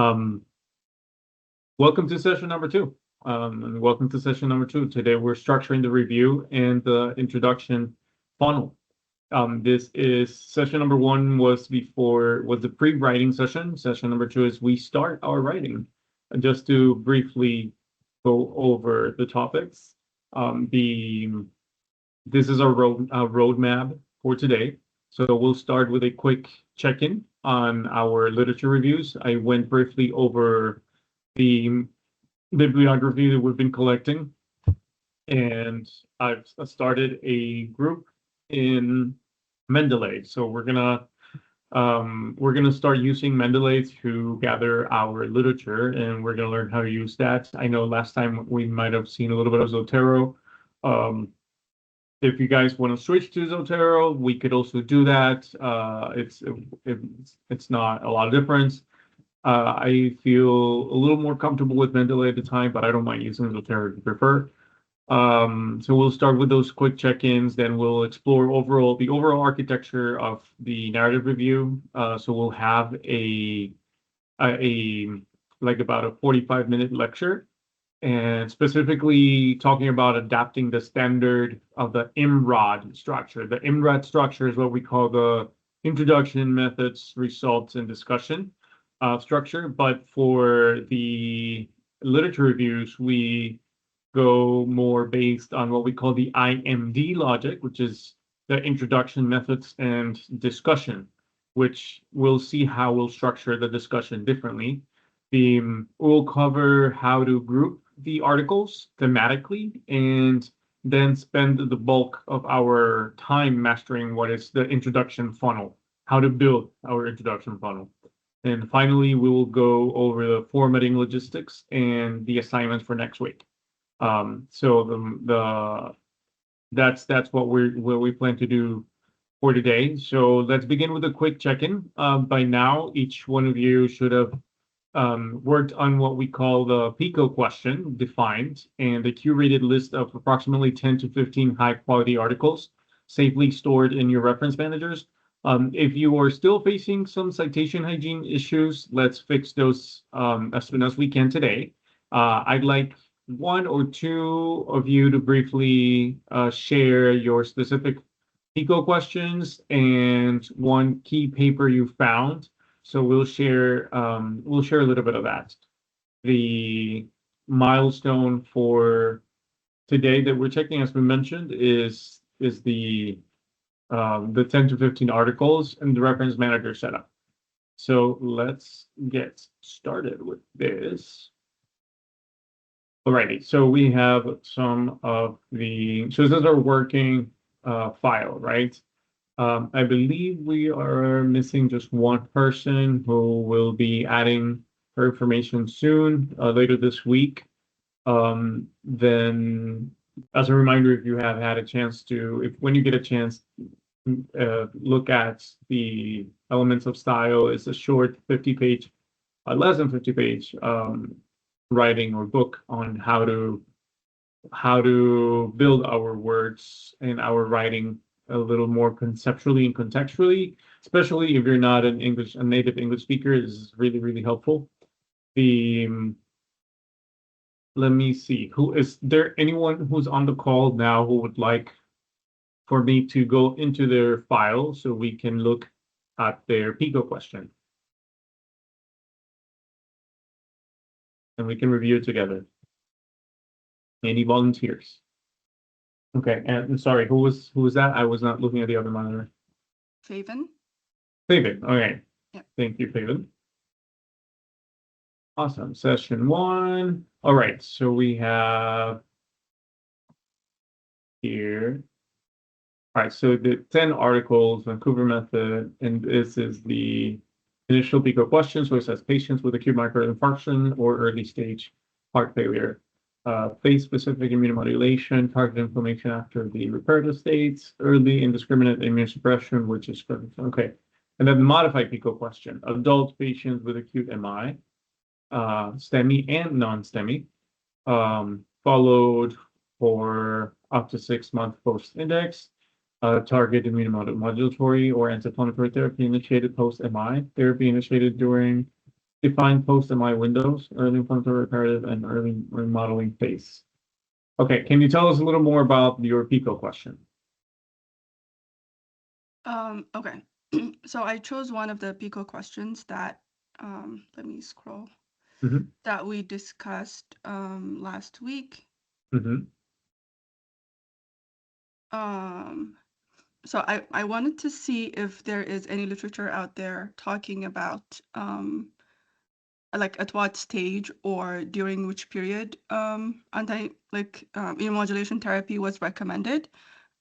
Um, Welcome to session number two. And welcome to session number two. Today we're structuring the review and the introduction funnel. This is session number one was the pre-writing session. Session number two is we start our writing. And just to briefly go over the topics. This is our roadmap for today. So we'll start with a quick check-in on our literature reviews. I went briefly over the bibliography that we've been collecting, and I've started a group in Mendeley. So we're gonna start using Mendeley to gather our literature, and we're gonna learn how to use that. I know last time we might have seen a little bit of Zotero. If you guys want to switch to Zotero, we could also do that. It's not a lot of difference. I feel a little more comfortable with Mendeley at the time, but I don't mind using Zotero if you prefer. So we'll start with those quick check-ins, then we'll explore the overall architecture of the narrative review. So we'll have about a 45-minute lecture, and specifically talking about adapting the standard of the IMROD structure. The IMROD structure is what we call the introduction, methods, results, and discussion structure. But for the literature reviews, we go more based on what we call the IMD logic, which is the introduction, methods, and discussion, which we'll see how we'll structure the discussion differently. We'll cover how to group the articles thematically, and then spend the bulk of our time mastering what is the introduction funnel, how to build our introduction funnel. And finally, we will go over the formatting logistics and the assignments for next week. So that's what we plan to do for today. So let's begin with a quick check-in. By now, each one of you should have worked on what we call the PICO question defined, and a curated list of approximately 10 to 15 high-quality articles safely stored in your reference managers. If you are still facing some citation hygiene issues, let's fix those as soon as we can today. I'd like one or two of you to briefly share your specific PICO questions and one key paper you found. So we'll share a little bit of that. The milestone for today that we're checking, as we mentioned, is the 10 to 15 articles and the reference manager setup. So let's get started with this. Alrighty, so we have so this is our working file, right? I believe we are missing just one person who will be adding her information soon, later this week. Then, as a reminder, if you have had a chance when you get a chance, look at the elements of style. It's a short 50-page, less than 50-page writing or book on how to build our words and our writing a little more conceptually and contextually, especially if you're not a native English speaker. This is really, really helpful. Let me see. Is there anyone who's on the call now who would like for me to go into their file so we can look at their PICO question? And we can review it together. Any volunteers? Okay, and sorry, who was that? I was not looking at the other monitor. Faven. Faven, okay. Yep. Thank you, Faven. Awesome, session one. All right, so we have here. All right, so the 10 articles, Vancouver method, and this is the initial PICO question. So it says patients with acute myocardial infarction or early stage heart failure. Phase-specific immunomodulation, target inflammation after the reparative states, early indiscriminate immunosuppression, which is okay. And then the modified PICO question: adult patients with acute MI, STEMI and non-STEMI, followed for up to 6 months post-index, target immunomodulatory or anti-inflammatory therapy initiated post-MI, therapy initiated during Define post-MI windows, early inflammatory reparative, and early remodeling phase. Okay, can you tell us a little more about your PICO question? Okay. So I chose one of the PICO questions that, let me scroll, that we discussed last week. So I wanted to see if there is any literature out there talking about like at what stage or during which period immunomodulation therapy was recommended.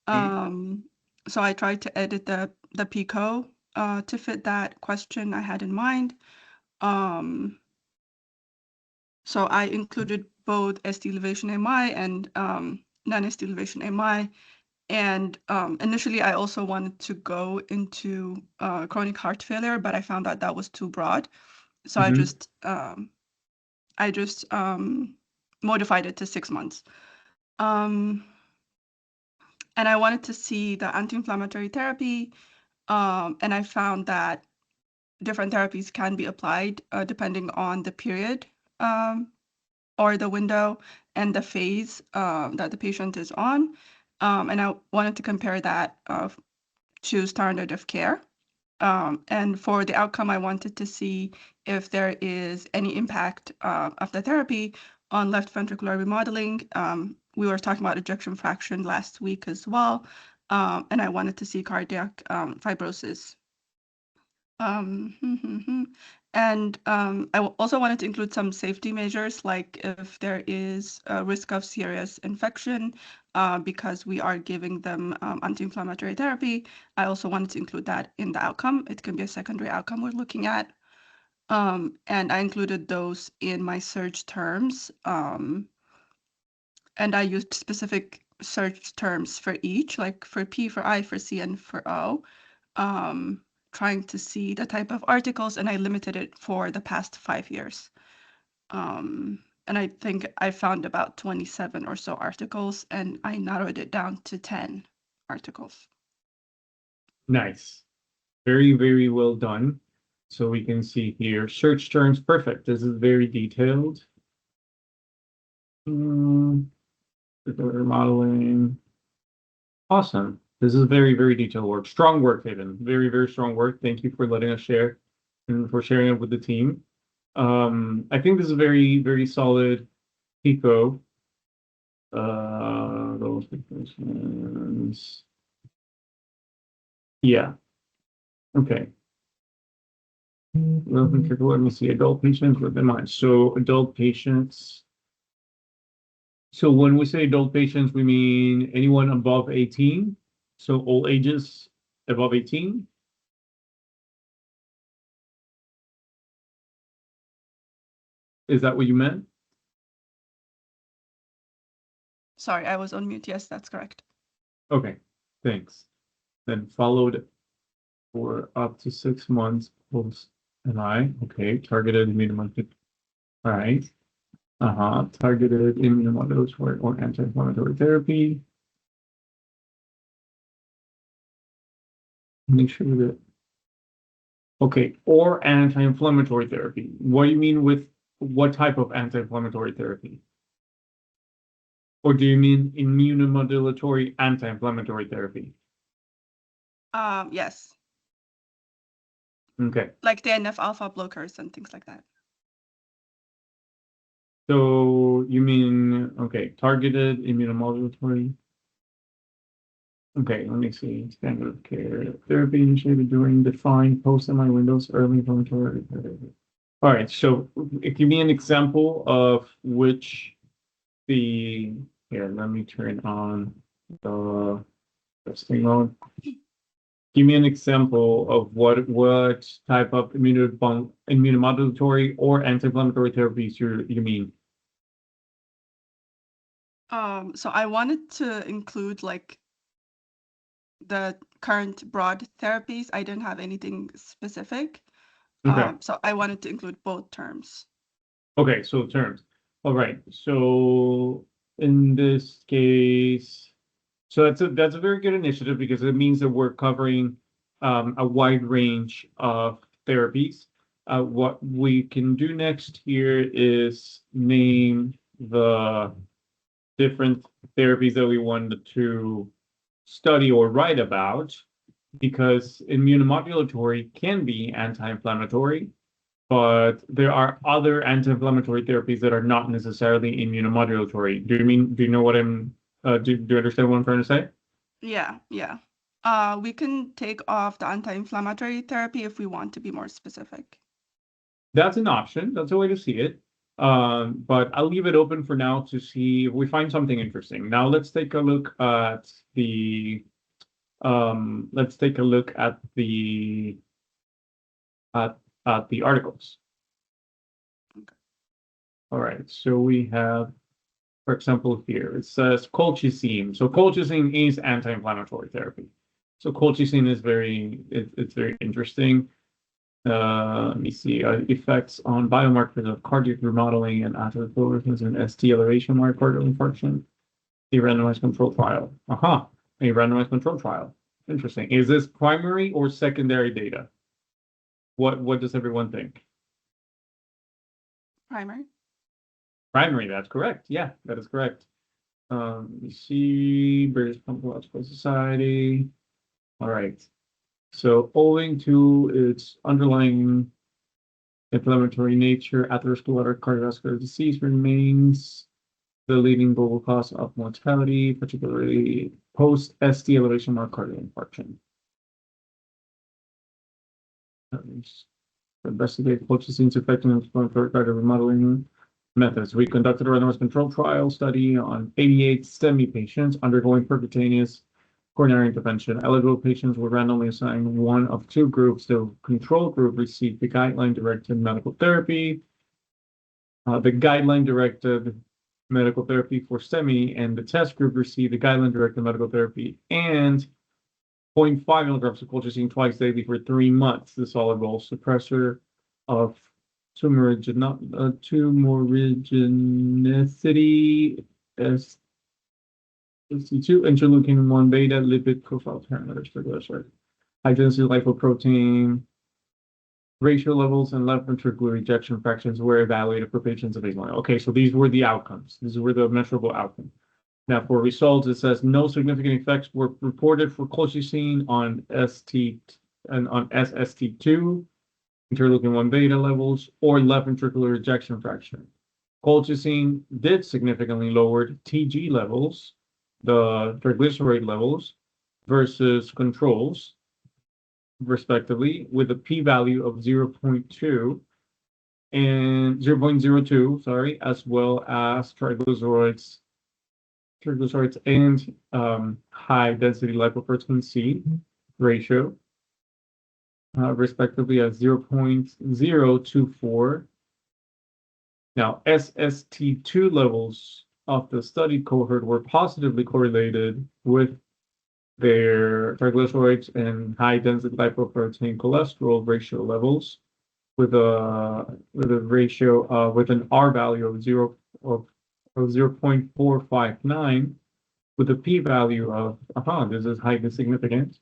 So I tried to edit the PICO to fit that question I had in mind. So I included both ST elevation MI and non-ST elevation MI. And initially, I also wanted to go into chronic heart failure, but I found that that was too broad. So I just modified it to 6 months. And I wanted to see the anti-inflammatory therapy. And I found that different therapies can be applied depending on the period or the window and the phase that the patient is on. And I wanted to compare that to standard of care. And for the outcome, I wanted to see if there is any impact of the therapy on left ventricular remodeling. We were talking about ejection fraction last week as well. And I wanted to see cardiac fibrosis. And I also wanted to include some safety measures, like if there is a risk of serious infection, because we are giving them anti-inflammatory therapy. I also wanted to include that in the outcome. It can be a secondary outcome we're looking at. And I included those in my search terms. And I used specific search terms for each, like for P, for I, for C, and for O. Trying to see the type of articles, and I limited it for the past 5 years. And I think I found about 27 or so articles, and I narrowed it down to 10 articles. Nice. Very, very well done. So we can see here, search terms, perfect. This is very detailed. Remodeling. Awesome. This is very, very detailed work. Strong work, Hayden. Very, very strong work. Thank you for letting us share and for sharing it with the team. I think this is very, very solid PICO. Those questions. Yeah. Okay. Let me see. Adult patients with in mind. So adult patients. So when we say adult patients, we mean anyone above 18. So all ages above 18. Is that what you meant? Sorry, I was on mute. Yes, that's correct. Okay, thanks. Then followed for up to 6 months post NI. Okay, targeted immunomodulatory. All right. Targeted immunomodulatory or anti-inflammatory therapy. Make sure that. Okay, or anti-inflammatory therapy. What do you mean with what type of anti-inflammatory therapy? Or do you mean immunomodulatory anti-inflammatory therapy? Yes. Okay. Like TNF alpha blockers and things like that. So you mean, okay, targeted immunomodulatory. Okay, let me see. Standard of care therapy initiated during defined post-MI windows, early inflammatory therapy. All right, so give me an example of which the, here, let me turn on the testing mode. Give me an example of what type of immunomodulatory or anti-inflammatory therapies you mean. So I wanted to include like the current broad therapies. I didn't have anything specific. Okay. So I wanted to include both terms. Okay, so terms. All right. So in this case, so that's a very good initiative because it means that we're covering a wide range of therapies. what we can do next here is name the different therapies that we wanted to study or write about, because immunomodulatory can be anti-inflammatory, but there are other anti-inflammatory therapies that are not necessarily immunomodulatory. Do you know what I'm, do you understand what I'm trying to say? Yeah. We can take off the anti-inflammatory therapy if we want to be more specific. That's an option. That's a way to see it. But I'll leave it open for now to see if we find something interesting. Now let's take a look at the at the articles. Okay. All right, so we have, for example, here it says colchicine. So colchicine is anti-inflammatory therapy. So colchicine is it's very interesting. Let me see, effects on biomarkers of cardiac remodeling and atherosclerosis and ST elevation myocardial infarction. A randomized control trial. A randomized control trial. Interesting. Is this primary or secondary data? What does everyone think? Primary. Primary, that's correct. Yeah, that is correct. Let me see, British Pharmacological Society. All right. So owing to its underlying inflammatory nature, atherosclerotic cardiovascular disease remains the leading global cause of mortality, particularly post-ST elevation myocardial infarction. Investigate colchicine's effect on inflammatory cardiac remodeling methods. We conducted a randomized controlled trial study on 88 STEMI patients undergoing percutaneous coronary intervention. Eligible patients were randomly assigned one of two groups. The control group received the guideline-directed medical therapy. The guideline-directed medical therapy for STEMI, and the test group received the guideline-directed medical therapy and 0.5 milligrams of colchicine twice daily for 3 months. The solid role suppressor of tumorigenicity is ST2, interleukin-1 beta, lipid profile parameters, triglyceride, high density lipoprotein ratio levels, and left ventricular ejection fractions were evaluated for patients of baseline. Okay, so these were the outcomes. These were the measurable outcomes. Now, for results, it says no significant effects were reported for colchicine on ST and on SST2, interleukin-1 beta levels, or left ventricular ejection fraction. Colchicine did significantly lower TG levels, the triglyceride levels, versus controls, respectively, with a p-value of 0.2 and 0.02, sorry, as well as triglycerides and high density lipoprotein C ratio, respectively at 0.024. Now, SST2 levels of the study cohort were positively correlated with their triglycerides and high density lipoprotein cholesterol ratio levels, with a ratio with an R value of 0.459, with a p-value of this is highly significant,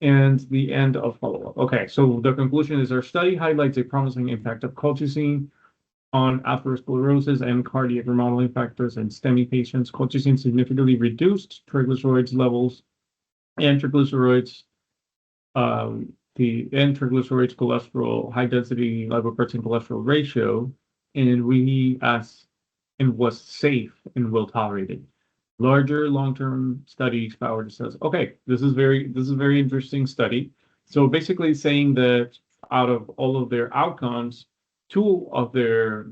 and the end of follow-up. Okay, so the conclusion is our study highlights a promising impact of colchicine on atherosclerosis and cardiac remodeling factors in STEMI patients. Colchicine significantly reduced triglycerides levels and triglycerides, cholesterol, high density lipoprotein cholesterol ratio, and was safe and well tolerated. Larger long-term studies powered says, okay, this is very interesting study. So basically saying that out of all of their outcomes, 2 of their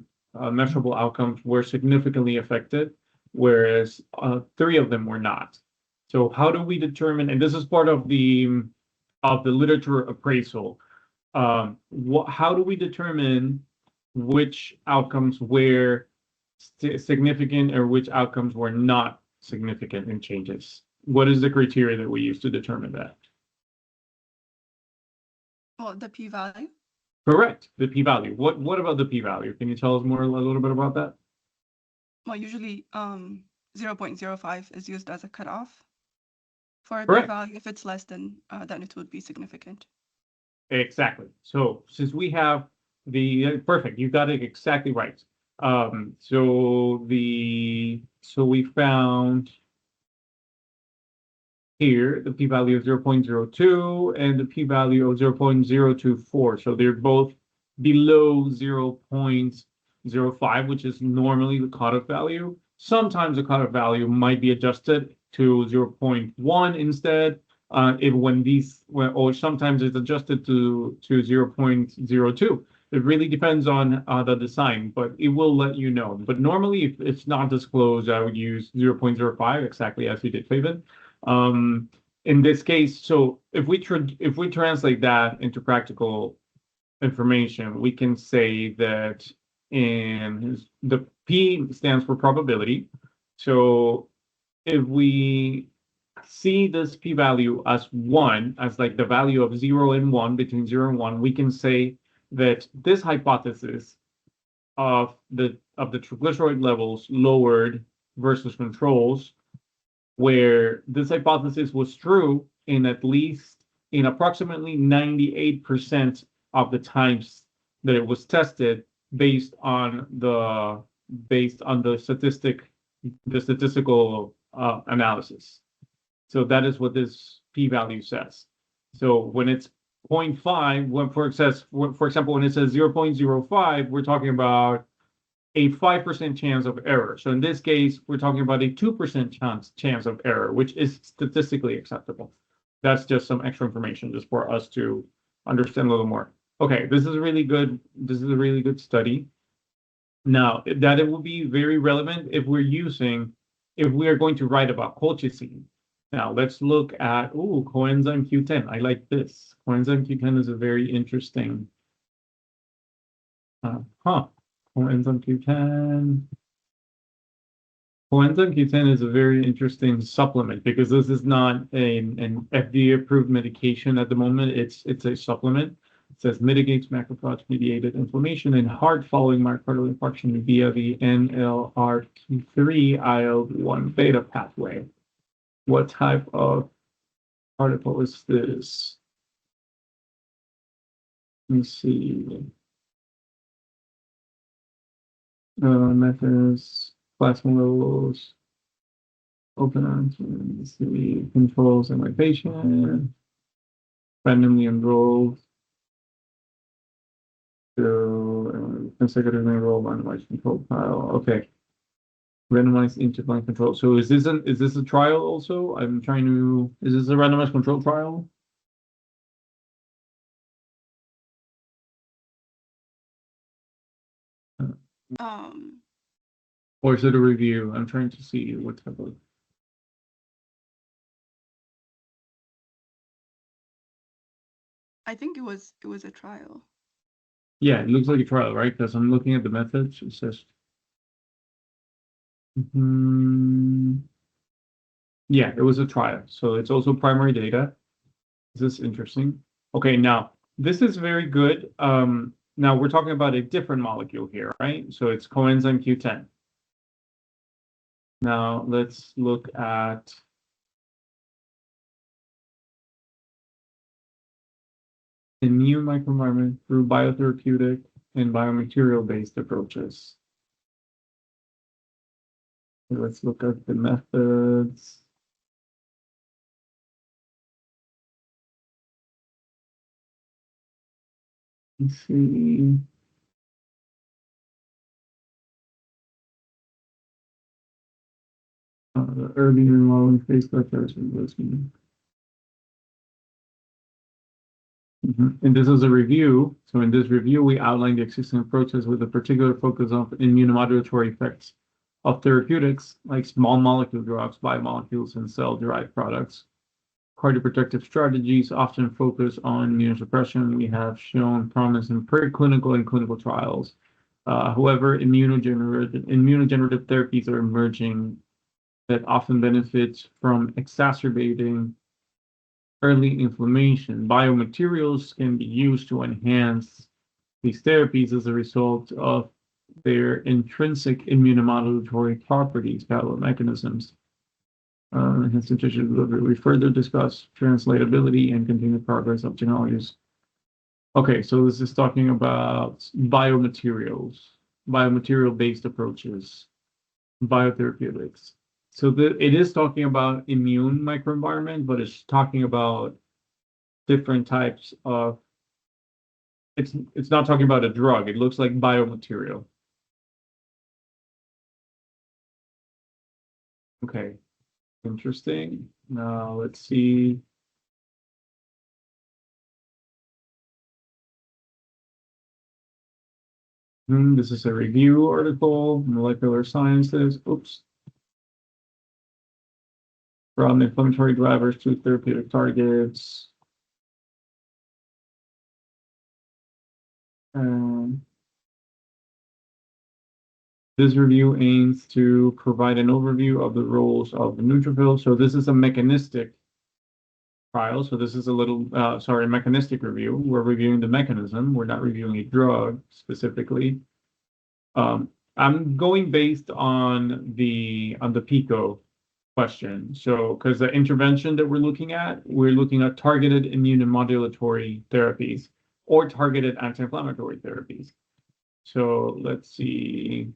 measurable outcomes were significantly affected, whereas 3 of them were not. So how do we determine, and this is part of the literature appraisal, how do we determine which outcomes were significant or which outcomes were not significant in changes? What is the criteria that we use to determine that? Well, the p-value. Correct, the p-value. What about the p-value? Can you tell us a little bit about that? Well, usually 0.05 is used as a cutoff for a Correct. p-value. If it's less than it would be significant. Exactly. So since we have Perfect. You got it exactly right. So we found here the p-value of 0.02 and the p-value of 0.024. So they're both below 0.05, which is normally the cutoff value. Sometimes the cutoff value might be adjusted to 0.1 instead. Or sometimes it's adjusted to 0.02. It really depends on the design, but it will let you know. But normally, if it's not disclosed, I would use 0.05, exactly as you did, Fabian. In this case, so if we translate that into practical information, we can say that the P stands for probability. So if we see this p-value as 1, as like the value of 0 and 1, between 0 and 1, we can say that this hypothesis of the triglyceride levels lowered versus controls, where this hypothesis was true in approximately 98% of the times that it was tested based on the statistical analysis. So that is what this p-value says. So when it's 0.5, for example, when it says 0.05, we're talking about a 5% chance of error. So in this case, we're talking about a 2% chance of error, which is statistically acceptable. That's just some extra information just for us to understand a little more. Okay, this is a really good study. Now, that it will be very relevant if we are going to write about colchicine. Now, let's look at, coenzyme Q10. I like this. Coenzyme Q10 is a very interesting, coenzyme Q10. Coenzyme Q10 is a very interesting supplement because this is not an FDA-approved medication at the moment. It's a supplement. It says mitigates macrophage-mediated inflammation in heart following myocardial infarction via the NLRP3 IL-1 beta pathway. What type of article is this? Let me see. Methods, plasma levels, open answers, the controls in my patient, randomly enrolled. So consecutively enrolled randomized control trial. Okay. Randomized interblind control. So is this a trial also? Is this a randomized control trial? Or is it a review? I'm trying to see what type of. I think it was a trial. Yeah, it looks like a trial, right? Because I'm looking at the methods. It says. Yeah, it was a trial. So it's also primary data. This is interesting. Okay, now this is very good. Now we're talking about a different molecule here, right? So it's coenzyme Q10. Now let's look at immune microenvironment through bio-therapeutic and biomaterial-based approaches. So let's look at the methods. Let's see. The early remodeling phase investment. And this is a review. So in this review, we outline the existing approaches with a particular focus on immunomodulatory effects of therapeutics like small molecule drugs, biomolecules, and cell-derived products. Cardioprotective strategies often focus on immunosuppression. We have shown promise in preclinical and clinical trials. However, immunogenerative therapies are emerging that often benefit from exacerbating early inflammation. Biomaterials can be used to enhance these therapies as a result of their intrinsic immunomodulatory properties, pathway mechanisms. We further discuss translatability and continued progress of technologies Okay, so this is talking about biomaterials, biomaterial-based approaches, biotherapeutics. So it is talking about immune microenvironment, but it's talking about different types of, it's not talking about a drug. It looks like biomaterial. Okay, interesting. Now let's see. This is a review article, molecular sciences. Oops. From inflammatory drivers to therapeutic targets. This review aims to provide an overview of the roles of the neutrophil. So this is a mechanistic trial. So this is a little, mechanistic review. We're reviewing the mechanism. We're not reviewing a drug specifically. I'm going based on the PICO question. So, because the intervention that we're looking at targeted immunomodulatory therapies or targeted anti-inflammatory therapies. So let's see.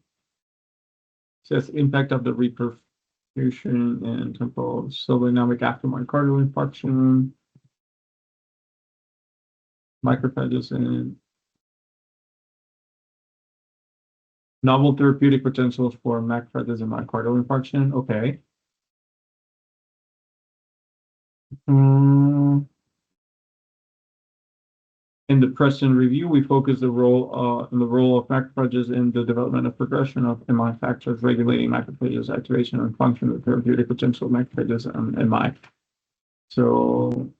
It says impact of the reperfusion and temporal dynamic after myocardial infarction, microphages and novel therapeutic potentials for macrophages and myocardial infarction. Okay. In the Preston review, we focus the role of macrophages in the development of progression of MI factors regulating macrophages activation and function of the therapeutic potential of macrophages and MI. So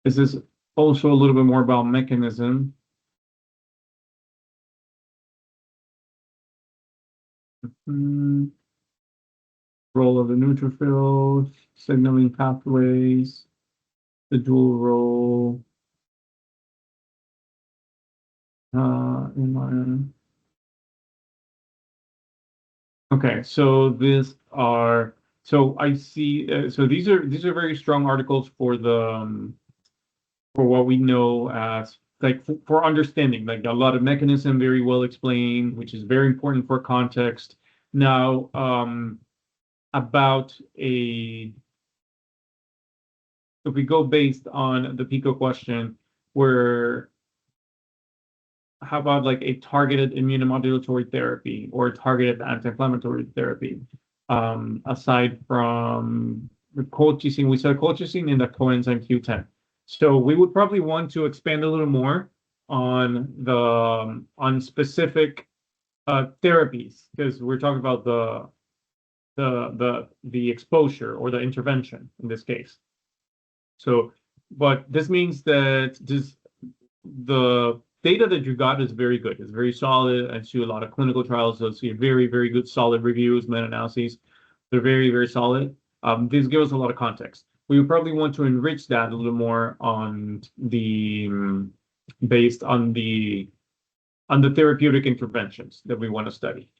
this is also a little bit more about mechanism. Role of the neutrophils, signaling pathways, the dual role. Okay, so I see. So these are very strong articles for the for what we know as like for understanding, like a lot of mechanism very well explained, which is very important for context. Now, about if we go based on the PICO question, where how about like a targeted immunomodulatory therapy or targeted anti-inflammatory therapy? Aside from the colchicine, we saw colchicine in the coenzyme Q10. So we would probably want to expand a little more on on specific therapies because we're talking about the exposure or the intervention in this case. So, but this means that the data that you got is very good. It's very solid. I see a lot of clinical trials. I see very, very good, solid reviews, meta-analyses. They're very, very solid. These give us a lot of context. We would probably want to enrich that a little more on based on the therapeutic interventions that we want to study.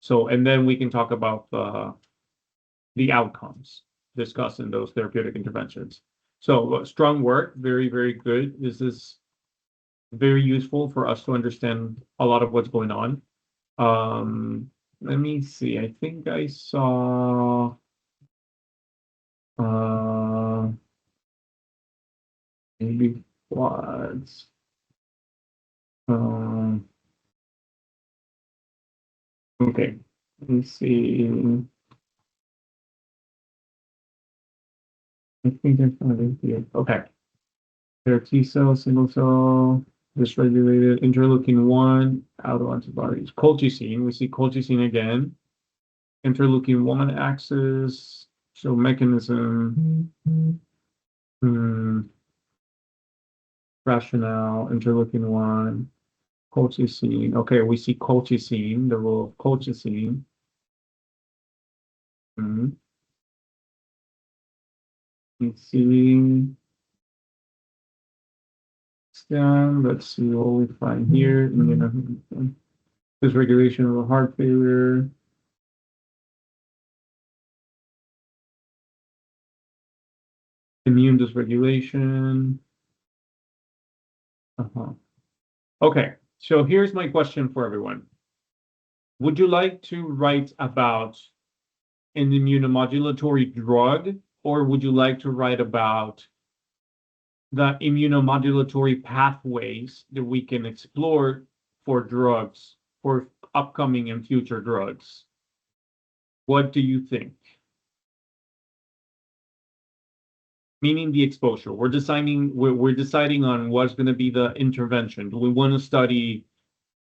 So, and then we can talk about the outcomes discussed in those therapeutic interventions. So, strong work, very, very good. This is very useful for us to understand a lot of what's going on. Let me see. I think I saw maybe quads. Okay. Let me see. I think I found it here. Okay. There are T cell, single cell, dysregulated, interleukin-1, autoantibodies. Colchicine, we see colchicine again. Interleukin-1 axis, so mechanism, rationale, interleukin-1, colchicine. Okay, we see colchicine, the role of colchicine. Let's see. Let's see what we find here. Dysregulation of heart failure. Immune dysregulation. Okay, so here's my question for everyone. Would you like to write about an immunomodulatory drug, or would you like to write about the immunomodulatory pathways that we can explore for drugs, for upcoming and future drugs? What do you think? Meaning the exposure. We're deciding on what's going to be the intervention. Do we want to study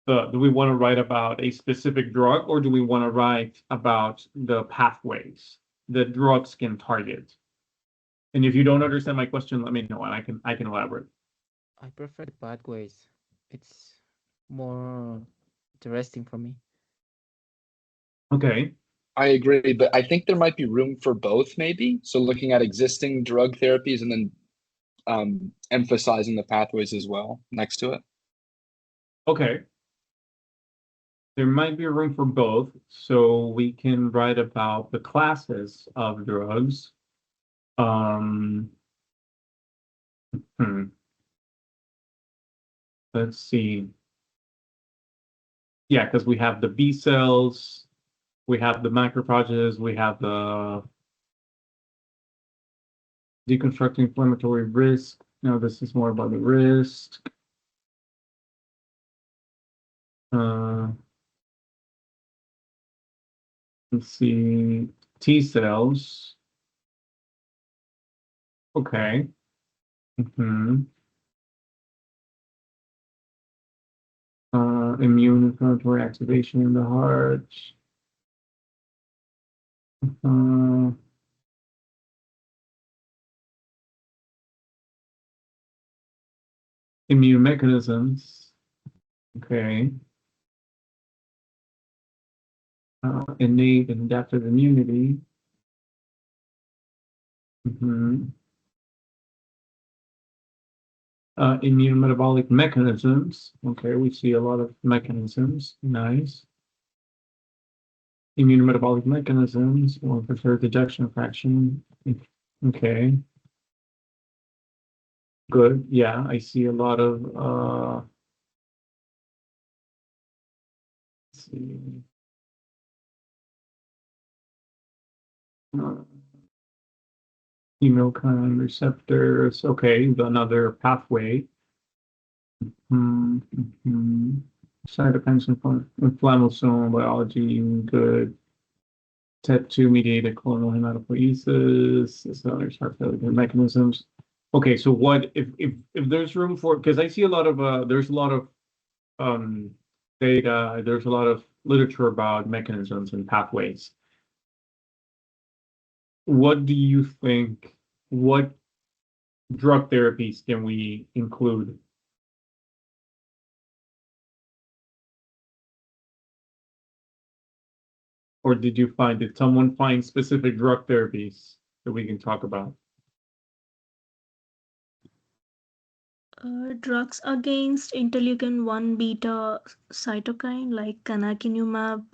do we want to write about a specific drug, or do we want to write about the pathways that drugs can target? And if you don't understand my question, let me know and I can elaborate. I prefer the pathways. It's more interesting for me. Okay. I agree, but I think there might be room for both, maybe. So looking at existing drug therapies and then emphasizing the pathways as well next to it. Okay. There might be room for both, so we can write about the classes of drugs. Let's see. Yeah, because we have the B cells, we have the macrophages, we have the deconstructing inflammatory risk. Now this is more about the risk. Let's see, T cells. Okay. Immune inflammatory activation in the heart. Immune mechanisms. Okay. Innate and adaptive immunity. Immune metabolic mechanisms. Okay, we see a lot of mechanisms. Nice. Immune metabolic mechanisms or preferred ejection fraction. Okay. Good. Yeah, I see a lot of let's see. Chemokine receptors. Okay, another pathway. Cytokines, inflammasome biology, good. TET2 mediated clonal hematopoiesis, cellular heart failure mechanisms. Okay, so what if there's room for, because I see a lot of there's a lot of data, there's a lot of literature about mechanisms and pathways. What do you think? What drug therapies can we include? Or did someone find specific drug therapies that we can talk about? Drugs against interleukin-1 beta cytokine like canakinumab.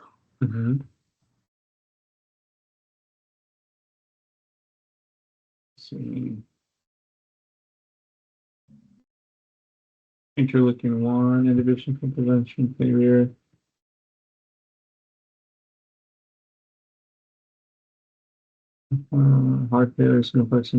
See. Interleukin-1 inhibition for prevention failure. Heart failure, complex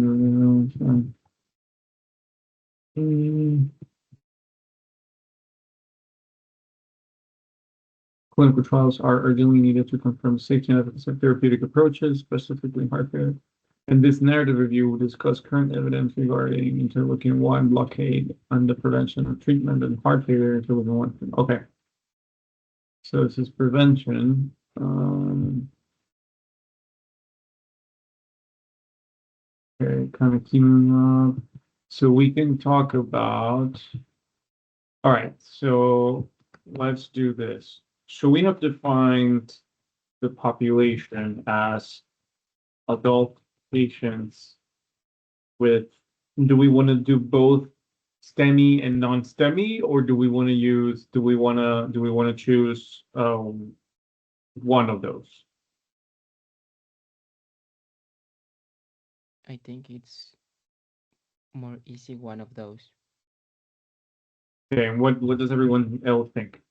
clinical trials are urgently needed to confirm safety and efficacy of therapeutic approaches, specifically heart failure. In this narrative review, we'll discuss current evidence regarding interleukin-1 blockade and the prevention of treatment and heart failure. Interleukin-1. Okay. So this is prevention. Okay, kind of keeping up. So we can talk about. All right, so let's do this. So we have defined the population as adult patients with, do we want to do both STEMI and non-STEMI, or do we want to choose one of those? I think it's more easy one of those. Okay, and what does everyone else think?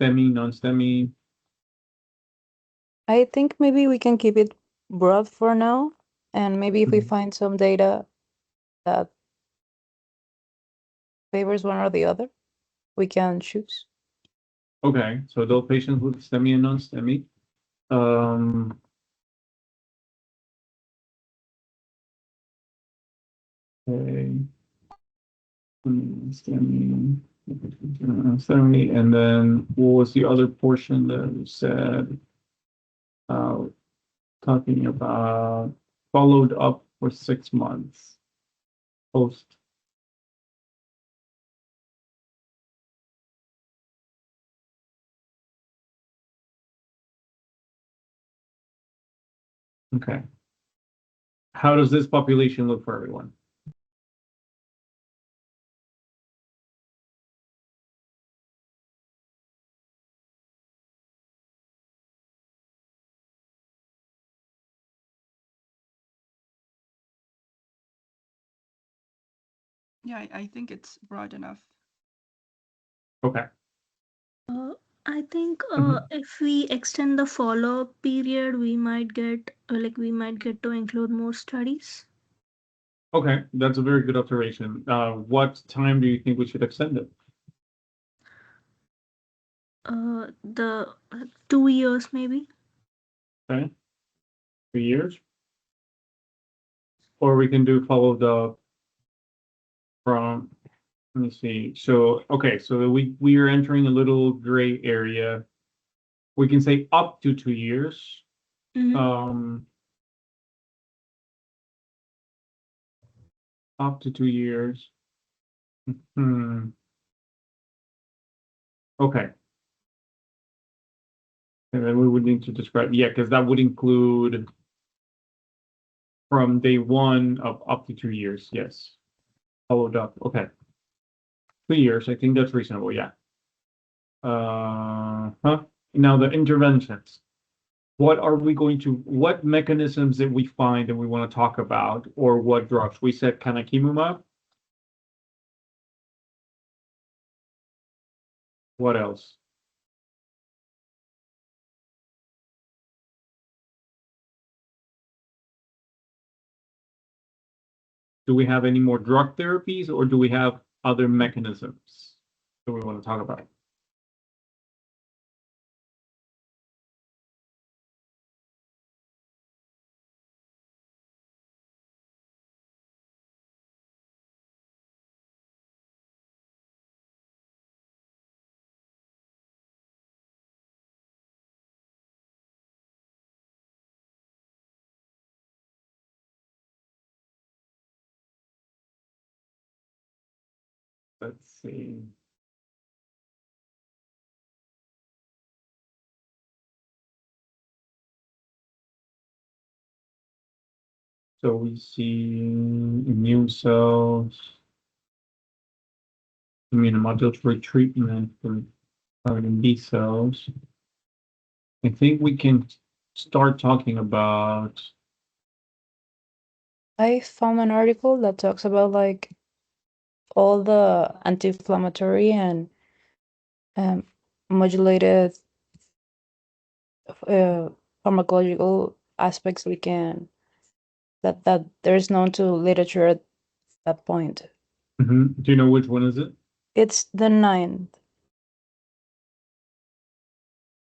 STEMI, non-STEMI? I think maybe we can keep it broad for now, and maybe if we Mhm. find some data that favors one or the other, we can choose. Okay, so adult patients with STEMI and non-STEMI. Okay. STEMI, STEMI, and then what was the other portion that you said? Talking about followed up for 6 months post. Okay. How does this population look for everyone? Yeah, I think it's broad enough. Okay. I think Mhm. if we extend the follow-up period, we might get to include more studies. Okay, that's a very good observation. What time do you think we should extend it? The 2 years maybe. Okay, 2 years? Or we can do followed up from, let me see. So, okay, so we are entering a little gray area. We can say up to 2 years. Mhm. Up to 2 years. Hmm. Okay. And then we would need to describe, yeah, because that would include from day one of up to 2 years. Yes. Followed up. Okay. 2 years. I think that's reasonable. Yeah. Now the interventions. What mechanisms that we find that we want to talk about, or what drugs? We said canakinumab. What else? Do we have any more drug therapies, or do we have other mechanisms that we want to talk about? Let's see. So we see immune cells, immunomodulatory treatment for targeting B cells. I think we can start talking about. I found an article that talks about like all the anti-inflammatory and modulated pharmacological aspects we can that there's known to literature at that point. Do you know which one is it? It's the 9th.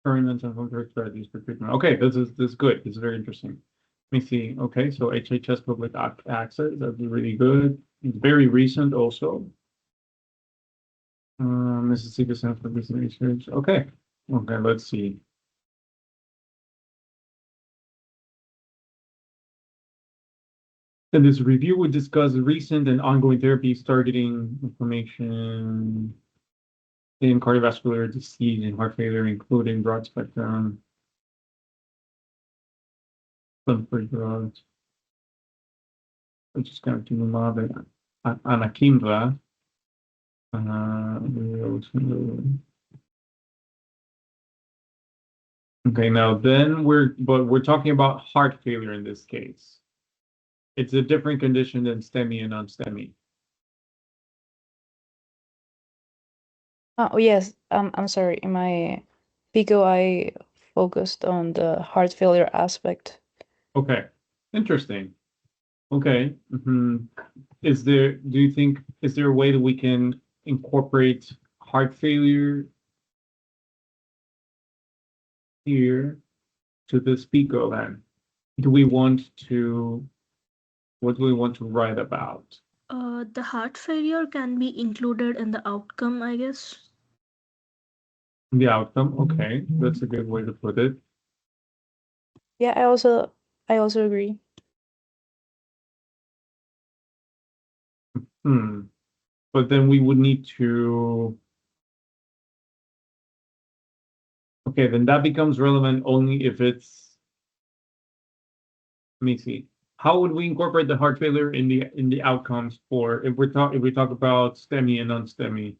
Current anti-inflammatory strategies for treatment. Okay, this is good. This is very interesting. Let me see. Okay, so HHS public access, that's really good. It's very recent also. Mississippi Center for Business Research. Okay. Okay, let's see. In this review, we discuss recent and ongoing therapies targeting inflammation in cardiovascular disease and heart failure, including broad spectrum. inflammatory drugs, which is gantenerumab and anakinra. Okay, now then we're talking about heart failure in this case. It's a different condition than STEMI and non-STEMI. Oh yes, I'm sorry. In my PICO, I focused on the heart failure aspect. Okay, interesting. Okay. Do you think, is there a way that we can incorporate heart failure here to this PICO then? What do we want to write about? The heart failure can be included in the outcome, I guess. The outcome, okay, that's a good way to put it. Yeah, I also agree. But then we would need to. Okay, then that becomes relevant only if it's. Let me see. How would we incorporate the heart failure in the outcomes for if we talk about STEMI and non-STEMI?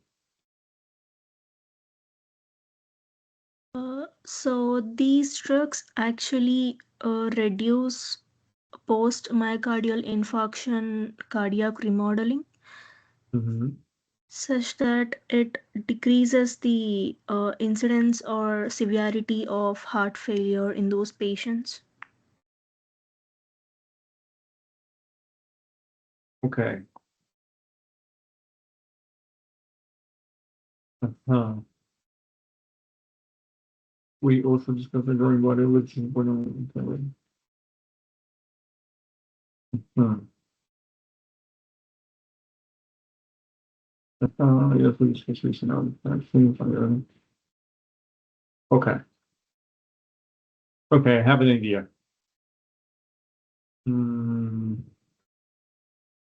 So these drugs actually reduce post-myocardial infarction cardiac remodeling, such that it decreases the incidence or severity of heart failure in those patients. Okay. We also discussed the growing body, which is important. Yes, we discussed recent Okay. Okay, I have an idea.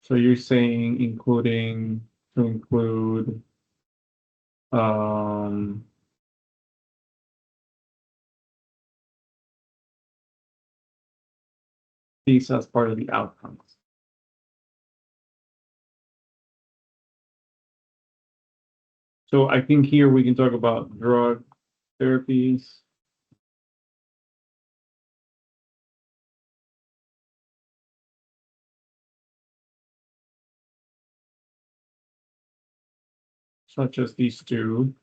So you're saying to include these as part of the outcomes. So I think here we can talk about drug therapies. Such as these two.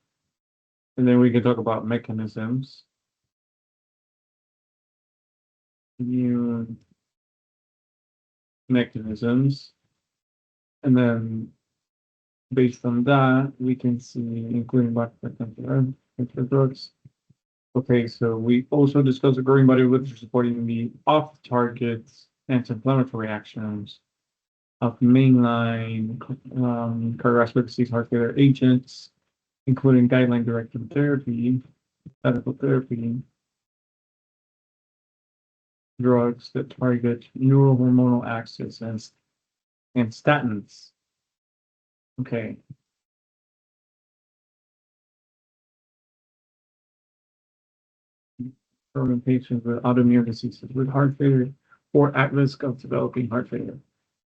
And then we can talk about mechanisms. Immune mechanisms. And then based on that, we can see including drugs. Okay, so we also discussed the growing body of literature supporting the off-target anti-inflammatory actions of mainline cardiovascular disease heart failure agents, including guideline-directed therapy, medical therapy, drugs that target neurohormonal axis and statins. Okay. From patients with autoimmune diseases with heart failure or at risk of developing heart failure.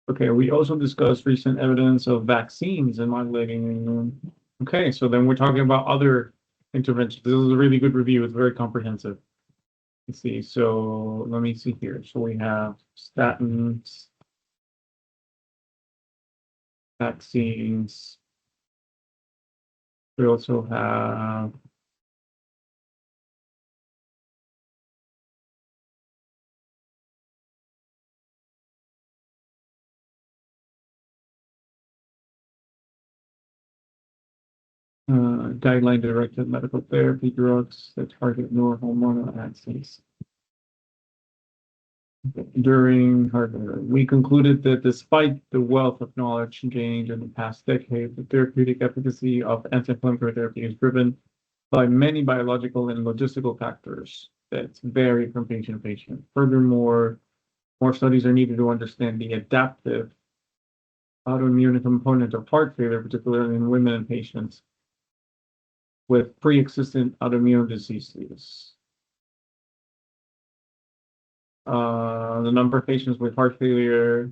Okay, we also discussed recent evidence of vaccines and modulating immune. Okay, so then we're talking about other interventions. This is a really good review. It's very comprehensive. Let's see. So let me see here. So we have statins, vaccines. We also have guideline-directed medical therapy drugs that target neurohormonal axes. During Harvard, we concluded that despite the wealth of knowledge gained in the past decade, the therapeutic efficacy of anti-inflammatory therapy is driven by many biological and logistical factors that vary from patient to patient. Furthermore, more studies are needed to understand the adaptive autoimmune component of heart failure, particularly in women and patients with pre-existing autoimmune diseases. The number of patients with heart failure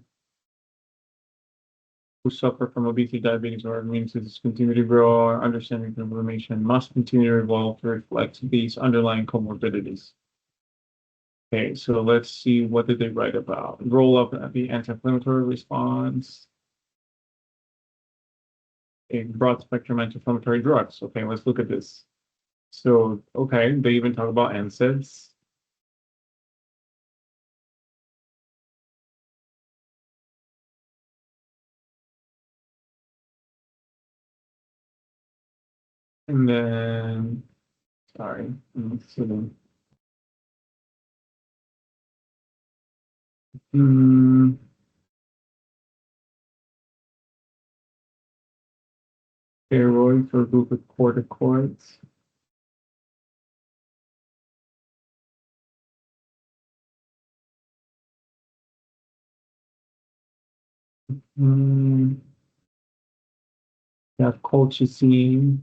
who suffer from obesity, diabetes, or immune diseases continue to grow. Our understanding of inflammation must continue to evolve to reflect these underlying comorbidities. Okay, so let's see, what did they write about? Roll up the anti-inflammatory response. A broad spectrum anti-inflammatory drugs. Okay, let's look at this. So, okay, they even talk about NSAIDs. And then, sorry, let's see. Steroids or glucocorticoids. You have colchicine.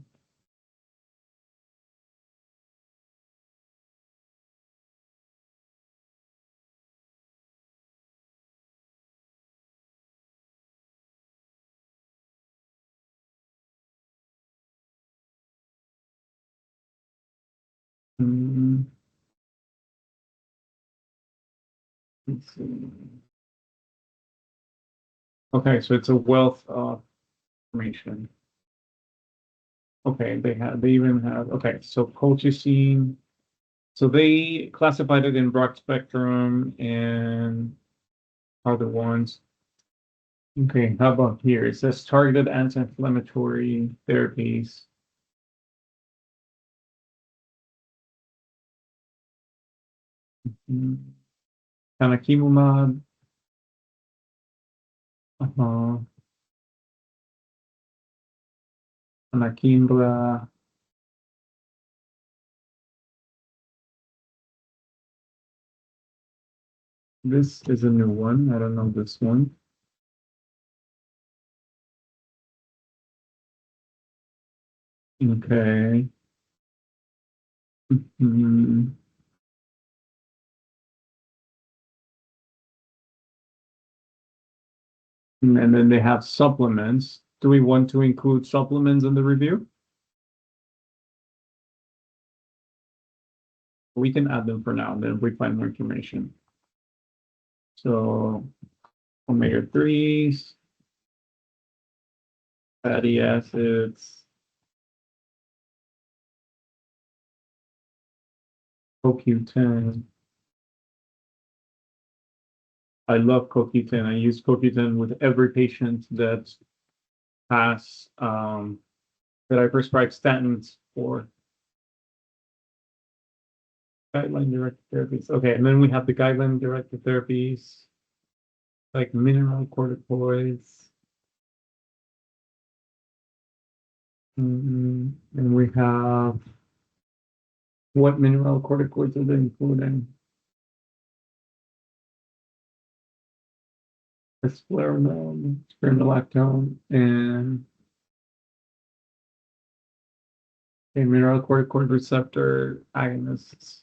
Let's see. Okay, so it's a wealth of information. Okay, they even have, okay, so colchicine. So they classified it in broad spectrum and other ones. Okay, how about here? It says targeted anti-inflammatory therapies. Canakinumab. Anakinra. This is a new one. I don't know this one. Okay. And then they have supplements. Do we want to include supplements in the review? We can add them for now, then if we find more information. So omega-3s, fatty acids, CoQ10. I love CoQ10. I use CoQ10 with every patient that has that I prescribe statins for. Guideline-directed therapies. Okay, and then we have the guideline-directed therapies, like mineral corticoids. And we have, what mineral corticoids are they including? Spironolactone, and a mineral corticoid receptor agonists.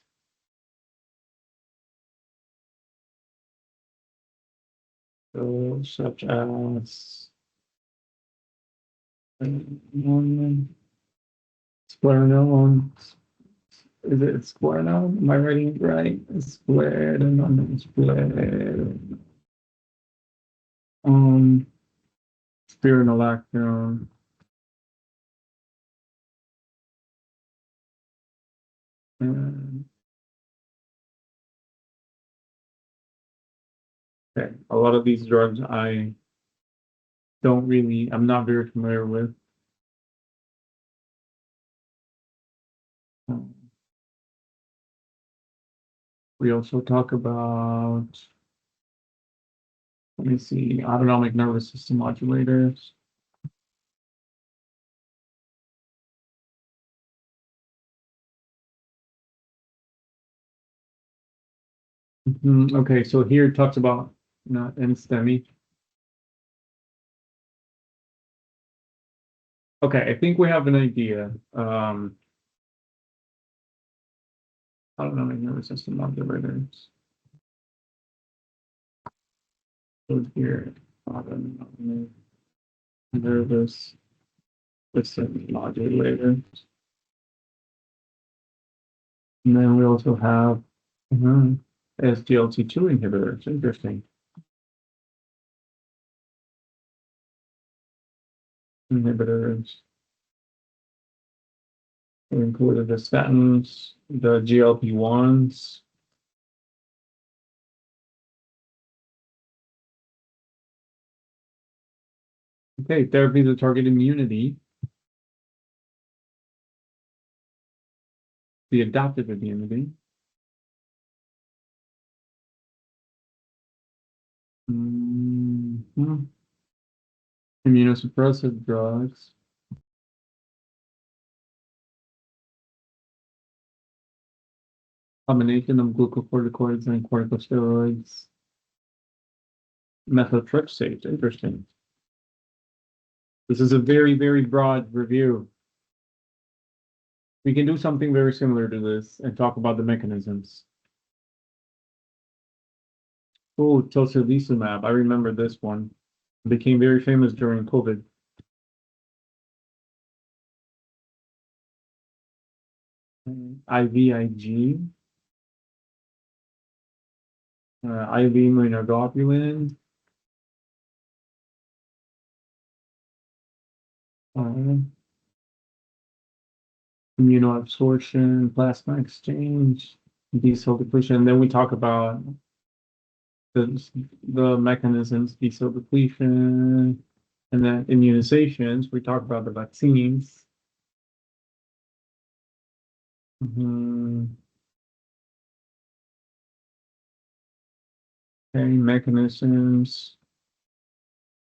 So, such as Splerenone. Is it Splerenone? Am I writing it right? Splerenone. Spironolactone. Okay, a lot of these drugs I'm not very familiar with. We also talk about, let me see, autonomic nervous system modulators. Okay, so here it talks about NSTEMI. Okay, I think we have an idea. Autonomic nervous system modulators. Look here. Nervous system modulator. And then we also have SGLT2 inhibitors. Interesting. Inhibitors. We included the statins, the GLP-1s. Okay, therapies that target immunity. The adaptive immunity. Immunosuppressive drugs. Combination of glucocorticoids and corticosteroids. Methotrexate, interesting. This is a very, very broad review. We can do something very similar to this and talk about the mechanisms. Oh, tocilizumab, I remember this one. It became very famous during COVID. IVIG. IV immunoglobulin. Immunoabsorption, plasma exchange, B-cell depletion. Then we talk about the mechanisms, B-cell depletion, and then immunizations. We talk about the vaccines. Okay, mechanisms,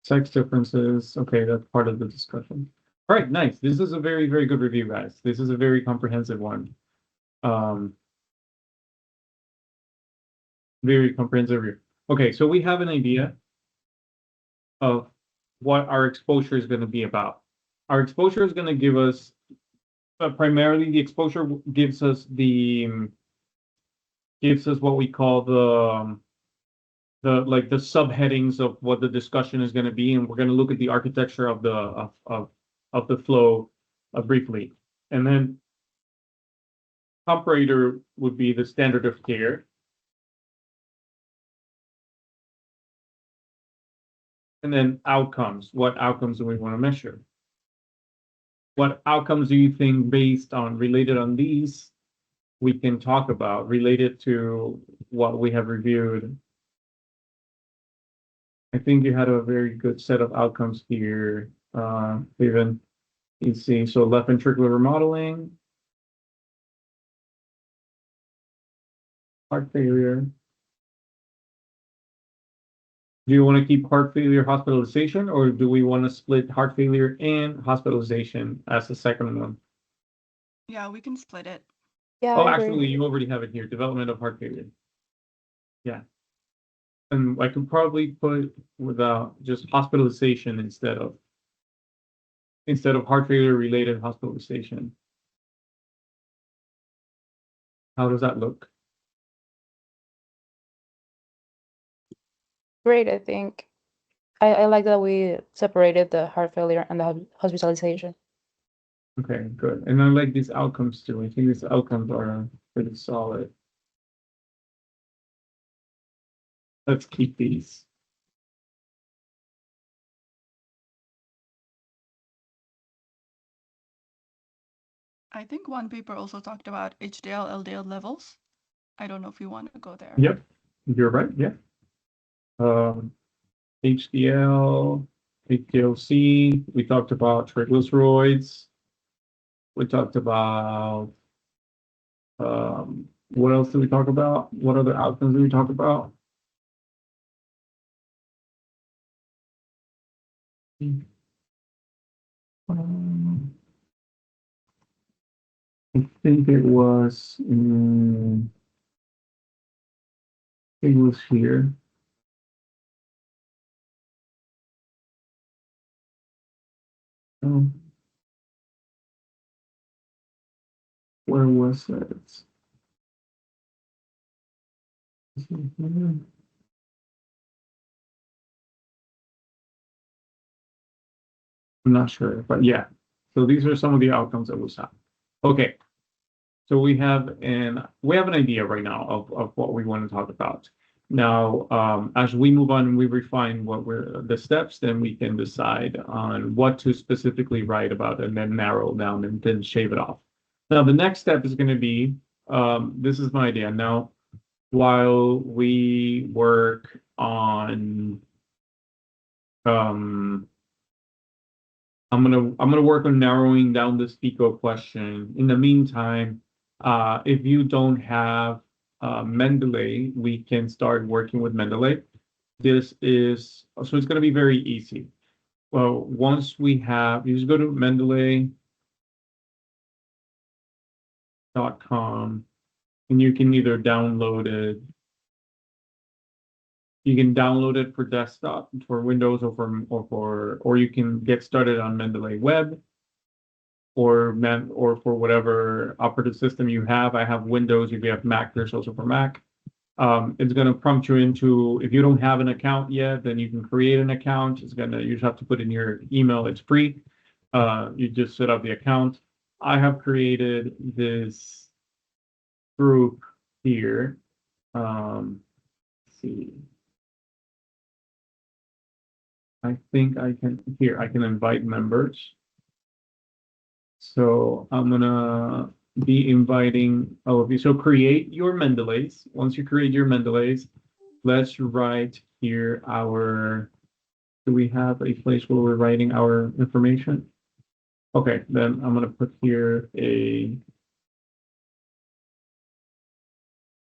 sex differences. Okay, that's part of the discussion. All right, nice. This is a very, very good review, guys. This is a very comprehensive one. Very comprehensive review. Okay, so we have an idea of what our exposure is going to be about. Our exposure is going to give us, primarily the exposure gives us what we call the subheadings of what the discussion is going to be, and we're going to look at the architecture of the flow briefly. And then comparator would be the standard of care. And then outcomes. What outcomes do we want to measure? What outcomes do you think related on these, we can talk about related to what we have reviewed? I think you had a very good set of outcomes here, Steven. You see, so left ventricular remodeling, heart failure. Do you want to keep heart failure hospitalization, or do we want to split heart failure and hospitalization as the second one? Yeah, we can split it. Yeah, Oh, I agree. actually, you already have it here, development of heart failure. Yeah. And I could probably put without just hospitalization instead of heart failure related hospitalization. How does that look? Great, I think. I like that we separated the heart failure and the hospitalization. Okay, good. And I like these outcomes too. I think these outcomes are pretty solid. Let's keep these. I think one paper also talked about HDL, LDL levels. I don't know if you want to go there. Yep, you're right. Yeah. HDL, HDLC. We talked about triglycerides. We talked about what else did we talk about? What other outcomes did we talk about? I think it was here. Where was it? I'm not sure, but yeah. So these are some of the outcomes that we saw. Okay. So we have an idea right now of what we want to talk about. Now, as we move on and we refine what we're the steps, then we can decide on what to specifically write about and then narrow down and then shave it off. Now, the next step is going to be, this is my idea. Now, while we work on, I'm gonna work on narrowing down this PICO question. In the meantime, if you don't have Mendeley, we can start working with Mendeley. This is so it's gonna be very easy. Well, once we have, you just go to Mendeley.com and you can either download it. You can download it for desktop, for Windows, or you can get started on Mendeley Web, or for whatever operative system you have. I have Windows. If you have Mac, there's also for Mac. It's going to prompt you into, if you don't have an account yet, then you can create an account. You just have to put in your email. It's free. You just set up the account. I have created this group here. Let's see. I think I can invite members. So I'm gonna be inviting all of you. So create your Mendeleys. Once you create your Mendeleys, let's write here do we have a place where we're writing our information? Okay, then I'm gonna put here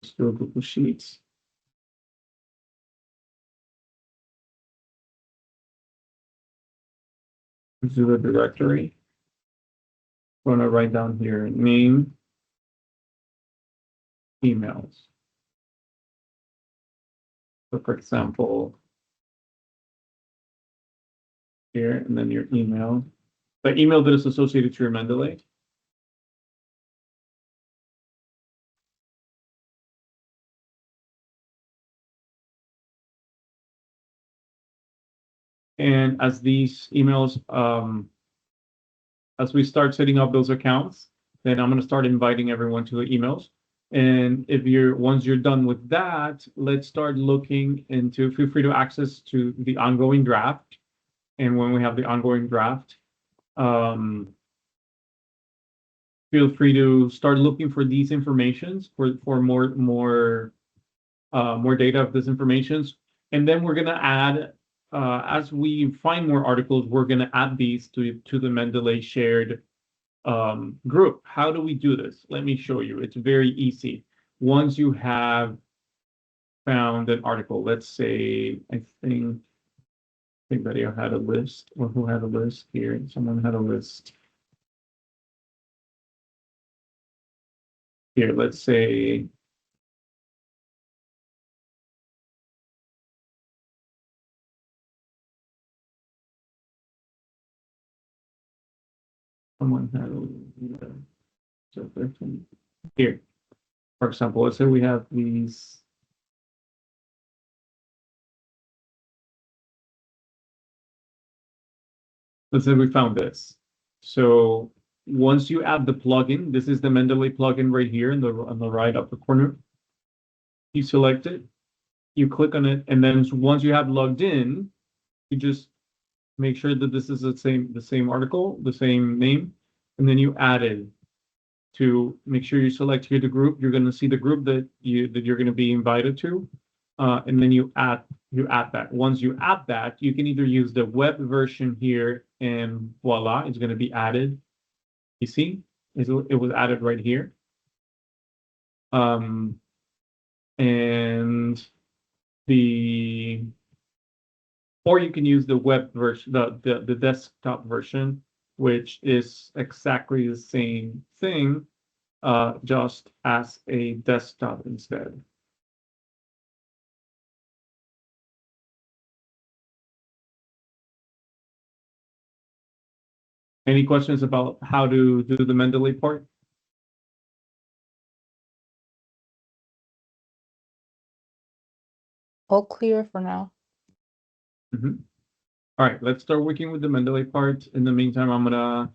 let's do a group of sheets. Let's do the directory. I'm gonna write down here name, emails. So for example, here, and then your email. The email that is associated to your Mendeley. And as these emails, as we start setting up those accounts, then I'm going to start inviting everyone to the emails. And once you're done with that, let's start looking into, feel free to access to the ongoing draft. And when we have the ongoing draft, feel free to start looking for these informations for more data of this information. And then we're going to add, as we find more articles, we're going to add these to the Mendeley shared group. How do we do this? Let me show you. It's very easy. Once you have found an article, let's say, I think anybody had a list, or who had a list here? Someone had a list. Here, let's say, someone had here, for example, let's say we have these. Let's say we found this. So once you add the plugin, this is the Mendeley plugin right here on the right upper corner. You select it, you click on it, and then once you have logged in, you just make sure that this is the same article, the same name, and then you add it to make sure you select here the group. You're going to see the group that you're going to be invited to, and then you add that. Once you add that, you can either use the web version here, and voila, it's going to be added. You see, it was added right here. Or you can use the web version, the desktop version, which is exactly the same thing, just as a desktop instead. Any questions about how to do the Mendeley part? All clear for now. Mhm. All right, let's start working with the Mendeley part. In the meantime, I'm gonna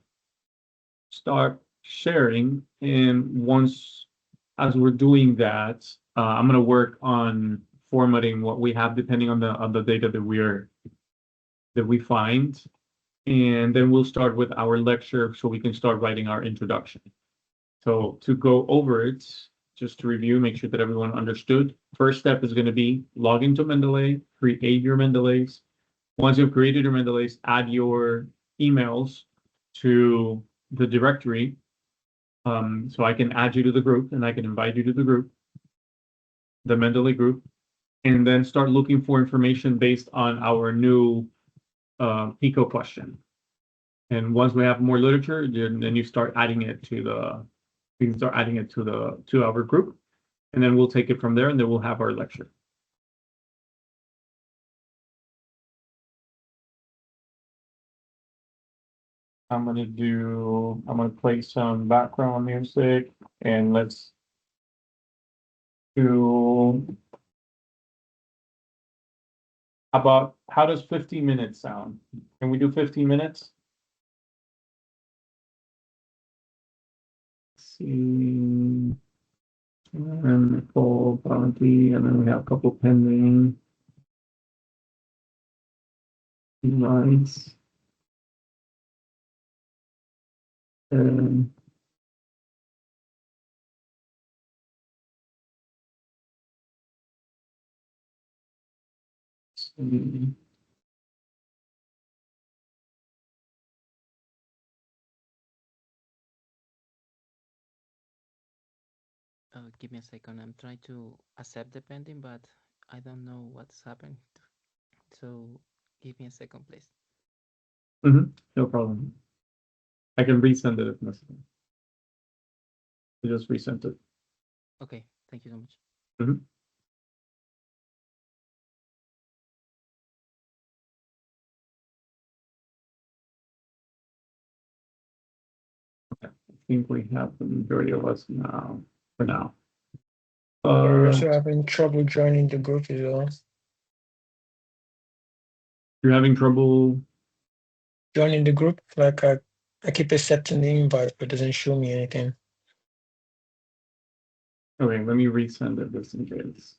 start sharing, and once as we're doing that, I'm gonna work on formatting what we have depending on the data that we find, and then we'll start with our lecture so we can start writing our introduction. So to go over it, just to review, make sure that everyone understood. First step is going to be log into Mendeley, create your Mendeleys. Once you've created your Mendeleys, add your emails to the directory. So I can add you to the group and I can invite you to the group, the Mendeley group, and then start looking for information based on our new PICO question. And once we have more literature, then you start adding it to the, we can start adding it to our group, and then we'll take it from there, and then we'll have our lecture. I'm gonna play some background music, and let's do about, how does 15 minutes sound? Can we do 15 minutes? Let's see. And Nicole, Bounty, and then we have a couple pending. Nice. And see. Give me a second. I'm trying to accept the pending, but I don't know what's happened. So give me a second, please. No problem. I can resend it if necessary. I just resent it. Okay, thank you so much. I think we have the majority of us now, for now. We're also having trouble joining the group as well. You're having trouble? Joining the group, like I keep accepting the invite, but it doesn't show me anything. Okay, let me resend it just in case.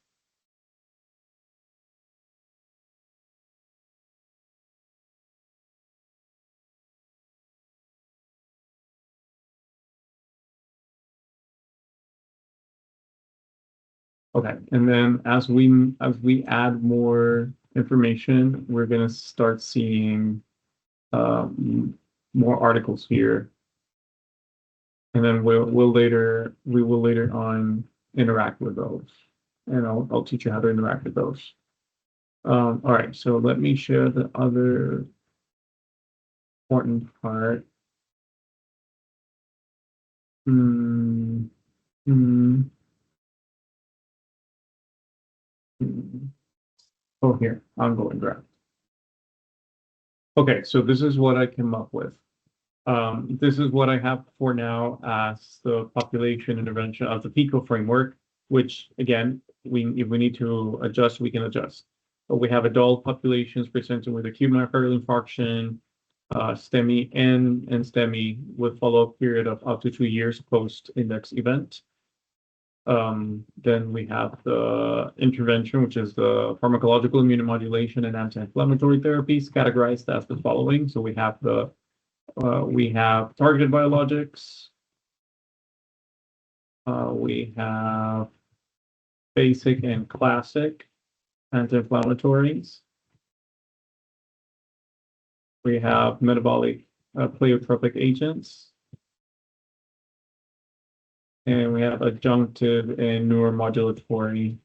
Okay, and then as we add more information, we're gonna start seeing more articles here. And then we will later on interact with those. And I'll teach you how to interact with those. All right, so let me share the other important part. Oh, here, ongoing draft. Okay, so this is what I came up with. This is what I have for now as the population intervention of the PICO framework, which again, if we need to adjust, we can adjust. But we have adult populations presenting with acute myocardial infarction, STEMI and NSTEMI with follow-up period of up to 2 years post-index event. Then we have the intervention, which is the pharmacological immunomodulation and anti-inflammatory therapies categorized as the following. So we have targeted biologics. We have basic and classic anti-inflammatories. We have metabolic pleiotropic agents. And we have adjunctive and neuromodulatory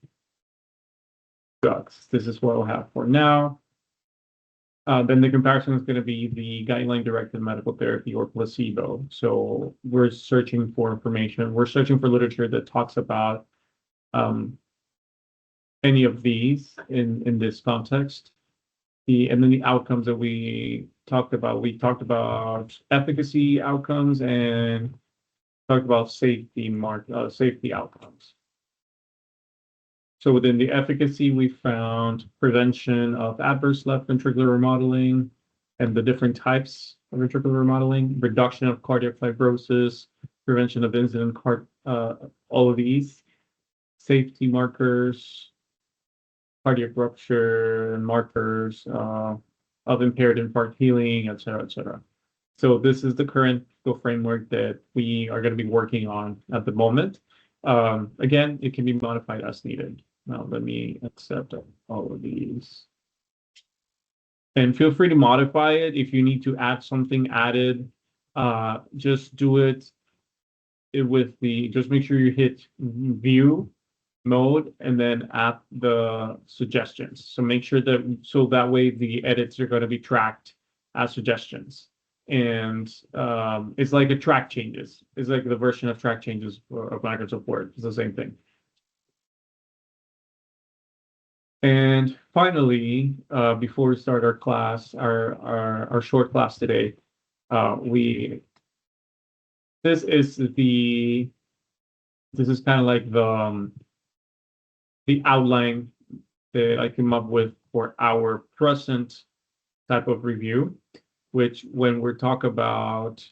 drugs. This is what we'll have for now. Then the comparison is going to be the guideline-directed medical therapy or placebo. So we're searching for information. We're searching for literature that talks about any of these in this context. And then the outcomes that we talked about efficacy outcomes and talked about safety outcomes. So within the efficacy, we found prevention of adverse left ventricular remodeling and the different types of ventricular remodeling, reduction of cardiac fibrosis, prevention of incident all of these, safety markers, cardiac rupture markers of impaired infarct healing, et cetera, et cetera. So this is the current framework that we are going to be working on at the moment. Again, it can be modified as needed. Now let me accept all of these. And feel free to modify it. If you need to add something added, just do it with just make sure you hit view mode and then add the suggestions. So make sure that way the edits are going to be tracked as suggestions. And it's like a track changes. It's like the version of track changes of Microsoft Word. It's the same thing. And finally, before we start our class, our short class today, this is kind of like the outline that I came up with for our present type of review, which when we're talking about,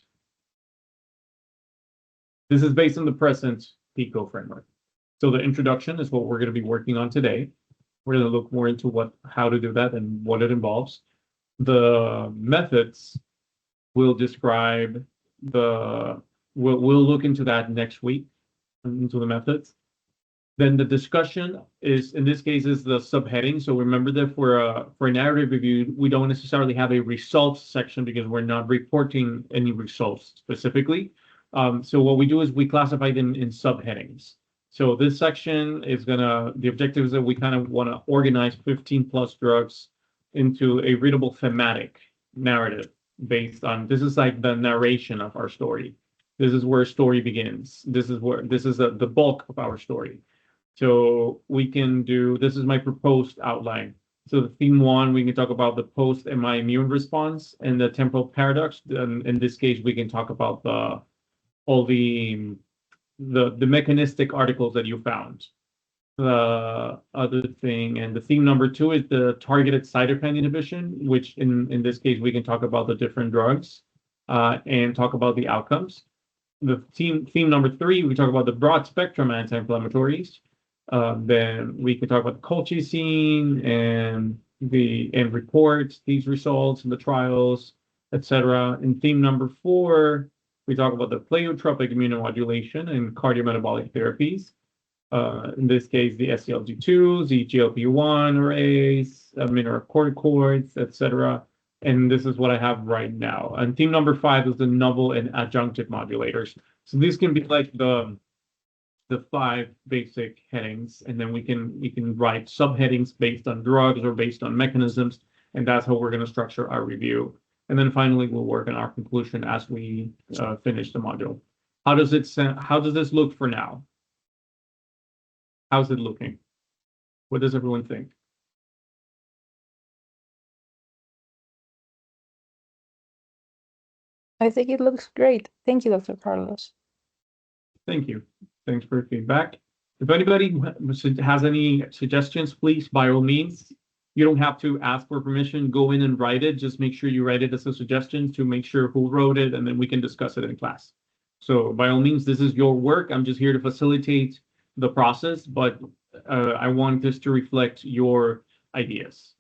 this is based on the present PICO framework. So the introduction is what we're going to be working on today. We're going to look more into how to do that and what it involves. The methods will describe we'll look into that next week, into the methods. Then the discussion is, in this case, is the subheading. So remember that for a narrative review, we don't necessarily have a results section because we're not reporting any results specifically. So what we do is we classify them in subheadings. So this section is the objective is that we kind of want to organize 15 plus drugs into a readable thematic narrative based on, this is like the narration of our story. This is where story begins. This is the bulk of our story. So we can do, this is my proposed outline. So the theme 1, we can talk about the post-MI immune response and the temporal paradox. And in this case, we can talk about all the mechanistic articles that you found. The other thing, and the theme number 2 is the targeted cytokine inhibition, which in this case, we can talk about the different drugs and talk about the outcomes. The theme number 3, we talk about the broad spectrum anti-inflammatories. Then we can talk about the colchicine and report these results in the trials, etc. In theme number 4, we talk about the pleiotropic immunomodulation and cardiometabolic therapies. In this case, the SGLT2s, the GLP-1 arrays, mineralocorticoids, etc. And this is what I have right now. And theme number 5 is the novel and adjunctive modulators. So these can be like the 5 basic headings, and then we can write subheadings based on drugs or based on mechanisms, and that's how we're going to structure our review. And then finally, we'll work on our conclusion as we finish the module. How does this look for now? How's it looking? What does everyone think? I think it looks great. Thank you, Dr. Carlos. Thank you. Thanks for your feedback. If anybody has any suggestions, please, by all means, you don't have to ask for permission. Go in and write it. Just make sure you write it as a suggestion to make sure who wrote it, and then we can discuss it in class. So by all means, this is your work. I'm just here to facilitate the process, but I want this to reflect your ideas.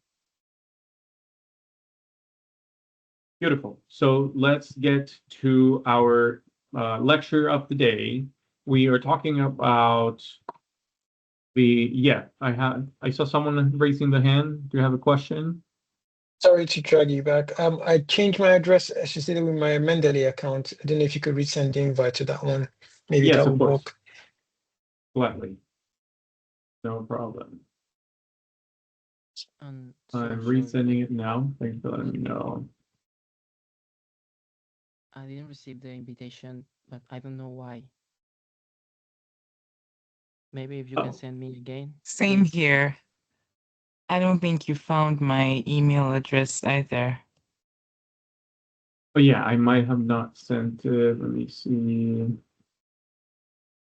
Beautiful. So let's get to our lecture of the day. We are talking about I saw someone raising the hand. Do you have a question? Sorry to drag you back. I changed my address associated with my Mendeley account. I don't know if you could resend the invite to that one. Maybe Yes, that of will course. work. Gladly. No problem. On I'm social resending media, it now. Thanks for letting me know. I didn't receive the invitation, but I don't know why. Maybe if you can send me again. Same please. here. I don't think you found my email address either. Oh yeah, I might have not sent it. Let me see.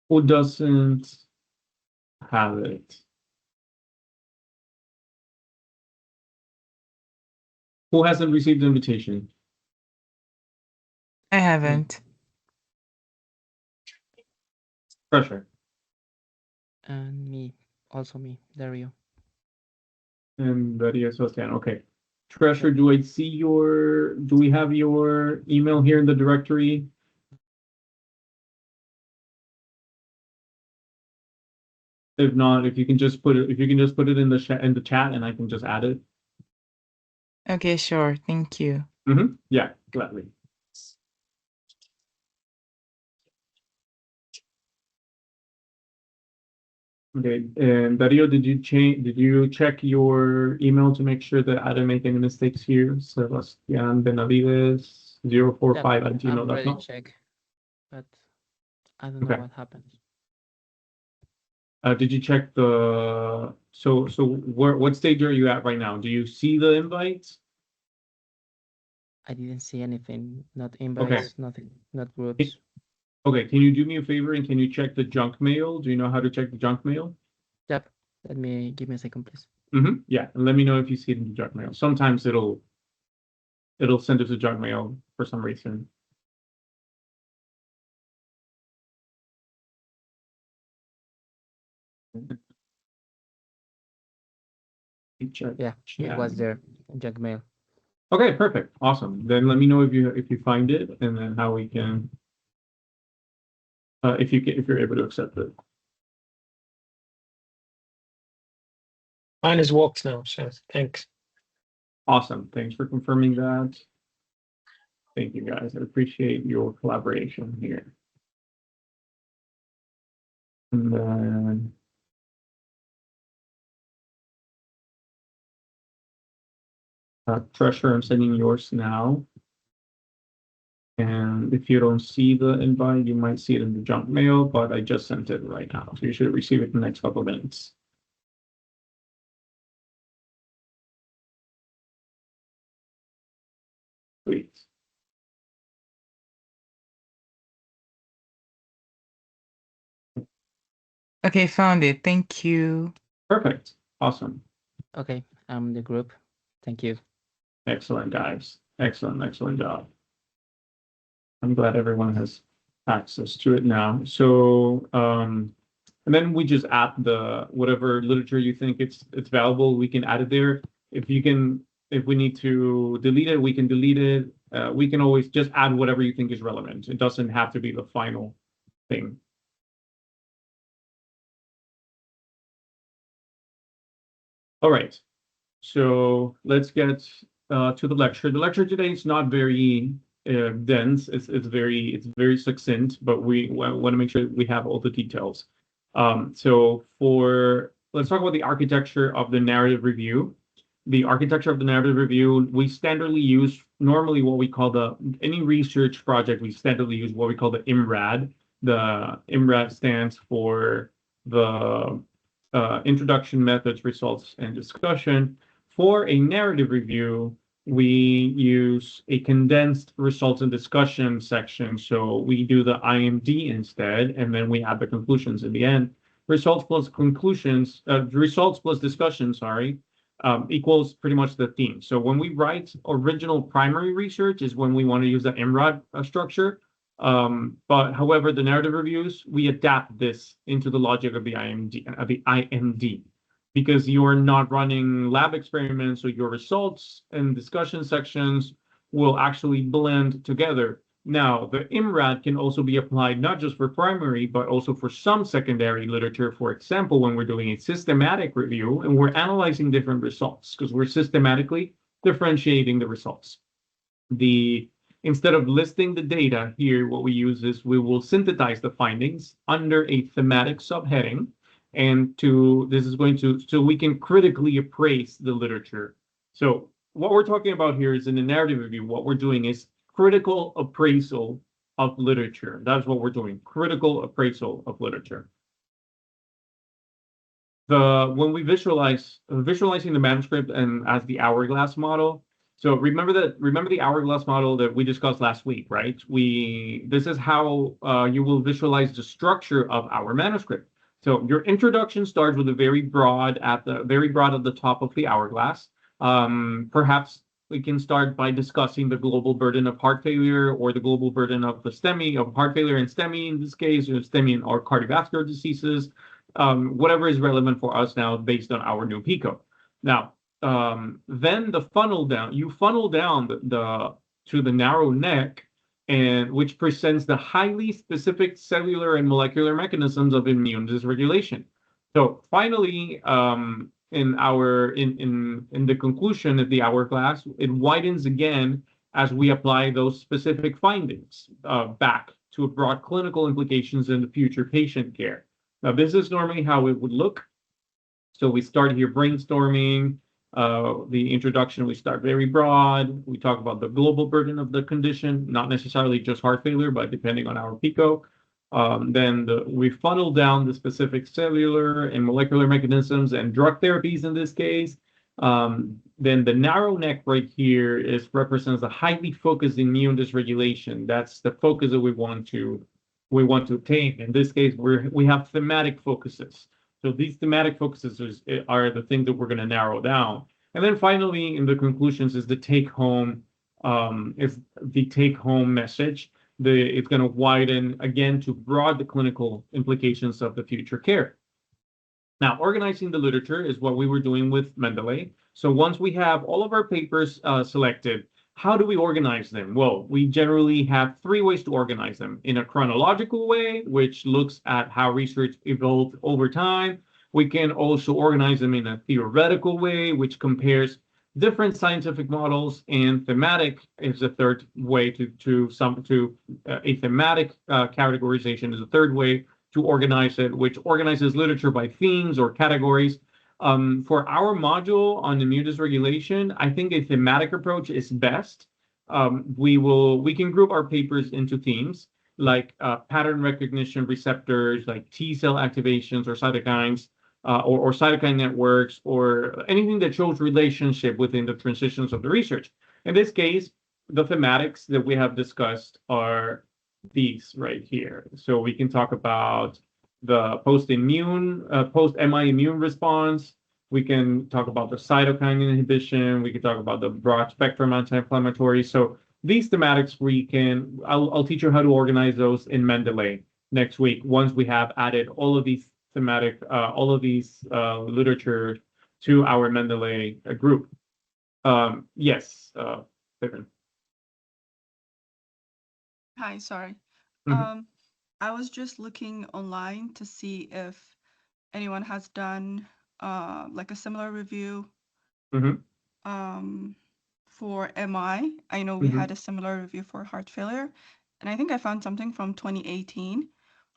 Who doesn't have it? Who hasn't received the invitation? I haven't. Pressure. And me, also me, Dario. And Dario Sebastian. Okay. Treasure, do we have your email here in the directory? If not, if you can just put it in the chat and I can just add it. Okay, sure. Thank you. Yeah, gladly. Okay, and Dario, did you check your email to make sure that I didn't make any mistakes here? Sebastian Benavides 045 at I'm gmail.com. ready to check, but I don't know Okay. what happened. Did you check what stage are you at right now? Do you see the invites? I didn't see anything, not invites, nothing, not groups. Okay, can you do me a favor and can you check the junk mail? Do you know how to check the junk mail? Yep. Give me a second, please. Yeah, and let me know if you see it in the junk mail. Sometimes it'll send it to junk mail for some reason. Check. Yeah, it was there, junk mail. Okay, perfect. Awesome. Then let me know if you find it and then how we can if you're able to accept it. Mine is worked now, so thanks. Awesome. Thanks for confirming that. Thank you guys. I appreciate your collaboration here. And then Treasure, I'm sending yours now. And if you don't see the invite, you might see it in the junk mail, but I just sent it right now. So you should receive it in the next couple of minutes. Sweet. Okay, found it. Thank you. Perfect. Awesome. Okay, I'm the group. Thank you. Excellent, guys. Excellent job. I'm glad everyone has access to it now. So, and then we just add the whatever literature you think it's valuable, we can add it there. If we need to delete it, we can delete it. We can always just add whatever you think is relevant. It doesn't have to be the final thing. All right. So let's get to the lecture. The lecture today is not very dense. It's very succinct, but we want to make sure we have all the details. So let's talk about the architecture of the narrative review. The architecture of the narrative review, we standardly use normally what we call any research project, we standardly use what we call the IMRAD. The IMRAD stands for the introduction, methods, results, and discussion. For a narrative review, we use a condensed results and discussion section. So we do the IMD instead, and then we add the conclusions in the end. Results plus discussion, equals pretty much the theme. So when we write original primary research is when we want to use the IMRAD structure. But however, the narrative reviews, we adapt this into the logic of the IMD, because you are not running lab experiments, so your results and discussion sections will actually blend together. Now, the IMRAD can also be applied not just for primary, but also for some secondary literature. For example, when we're doing a systematic review and we're analyzing different results, because we're systematically differentiating the results. Instead of listing the data here, what we use is we will synthesize the findings under a thematic subheading, and so we can critically appraise the literature. So what we're talking about here is in the narrative review, what we're doing is critical appraisal of literature. That's what we're doing, critical appraisal of literature. When we visualizing the manuscript and as the hourglass model. So remember the hourglass model that we discussed last week, right? This is how you will visualize the structure of our manuscript. So your introduction starts with a very broad at the top of the hourglass. Perhaps we can start by discussing the global burden of heart failure or the global burden of the STEMI, of heart failure and STEMI in this case, or STEMI or cardiovascular diseases, whatever is relevant for us now based on our new PICO. Now, then the funnel down, you funnel down to the narrow neck, and which presents the highly specific cellular and molecular mechanisms of immune dysregulation. So finally, in the conclusion of the hourglass, it widens again as we apply those specific findings back to broad clinical implications in the future patient care. Now, this is normally how it would look. So we start here brainstorming. The introduction, we start very broad. We talk about the global burden of the condition, not necessarily just heart failure, but depending on our PICO. Then we funnel down the specific cellular and molecular mechanisms and drug therapies in this case. Then the narrow neck right here represents a highly focused immune dysregulation. That's the focus that we want to obtain. In this case, we have thematic focuses. So these thematic focuses are the things that we're going to narrow down. And then finally, in the conclusions, is the take-home message. It's going to widen again to broad the clinical implications of the future care. Now, organizing the literature is what we were doing with Mendeley. So once we have all of our papers selected, how do we organize them? Well, we generally have three ways to organize them. In a chronological way, which looks at how research evolved over time. We can also organize them in a theoretical way, which compares different scientific models, and thematic is a third way a thematic categorization is a third way to organize it, which organizes literature by themes or categories. For our module on immune dysregulation, I think a thematic approach is best. We can group our papers into themes like pattern recognition receptors, like T cell activations or cytokines, or cytokine networks, or anything that shows relationship within the transitions of the research. In this case, the thematics that we have discussed are these right here. So we can talk about the post-MI immune response. We can talk about the cytokine inhibition. We can talk about the broad spectrum anti-inflammatory. So these thematics I'll teach you how to organize those in Mendeley next week, once we have added all of these literature to our Mendeley group. Yes, Vivian. Hi, sorry. Mhm. I was just looking online to see if anyone has done like a similar review Mhm. for MI. I know we Mhm. had a similar review for heart failure, and I think I found something from 2018.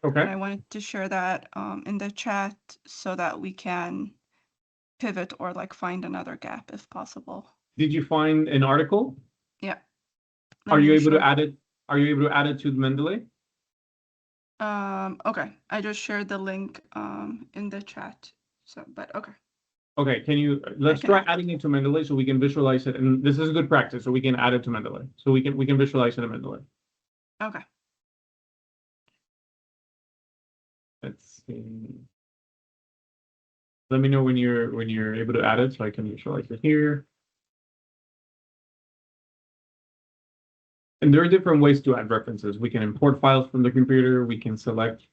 And Okay. I wanted to share that in the chat so that we can pivot or like find another gap if possible. Did you find an article? Yeah. Are Let you me able to share. add it? Are you able to add it to the Mendeley? Okay, I just shared the link in the chat. So, but okay. Okay, let's can try add. adding it to Mendeley so we can visualize it. And this is a good practice, so we can add it to Mendeley. So we can visualize it in Mendeley. Okay. Let's see. Let me know when you're able to add it so I can visualize it here. And there are different ways to add references. We can import files from the computer. We can select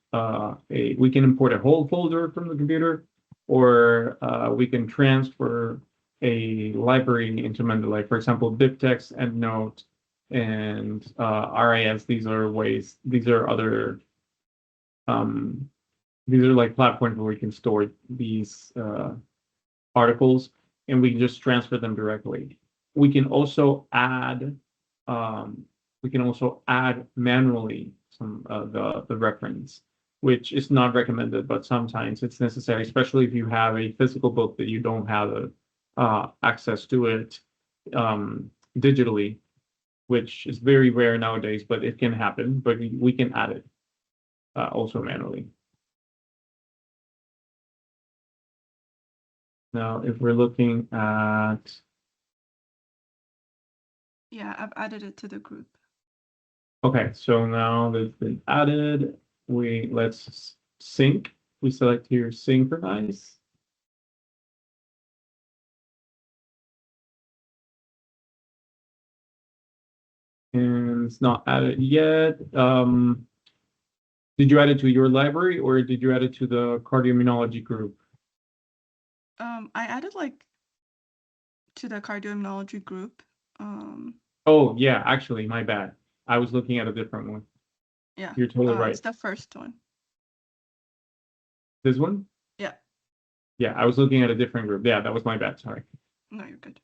we can import a whole folder from the computer, or we can transfer a library into Mendeley. For example, BibTeX, EndNote, and RIS. These are like platforms where we can store these articles, and we can just transfer them directly. We can also add manually some the reference, which is not recommended, but sometimes it's necessary, especially if you have a physical book that you don't have access to it digitally, which is very rare nowadays, but it can happen. But we can add it also manually. Now, if we're looking at... Yeah, I've added it to the group. Okay, so now that it's been added, let's sync. We select here synchronize. And it's not added yet. Did you add it to your library or did you add it to the cardioimmunology group? I added like to the cardioimmunology group. Oh yeah, actually, my bad. I was looking at a different one. Yeah, You're totally right. it's the first one. This one? Yeah. Yeah, I was looking at a different group. Yeah, that was my bad. Sorry. No, you're good.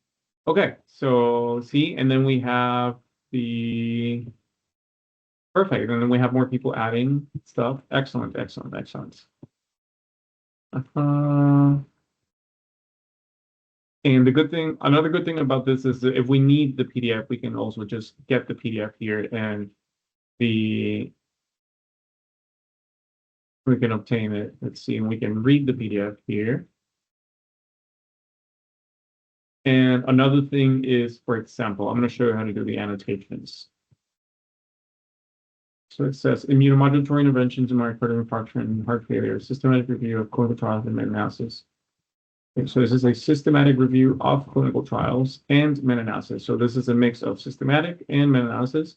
Okay, so see, and then we have the perfect, and then we have more people adding stuff. Excellent, excellent, excellent. And the good thing, another good thing about this is that if we need the PDF, we can also just get the PDF here and we can obtain it. Let's see, and we can read the PDF here. And another thing is, for example, I'm going to show you how to do the annotations. So it says immunomodulatory interventions in myocardial infarction and heart failure, systematic review of clinical trials and meta-analysis. Okay, so this is a systematic review of clinical trials and meta-analysis. So this is a mix of systematic and meta-analysis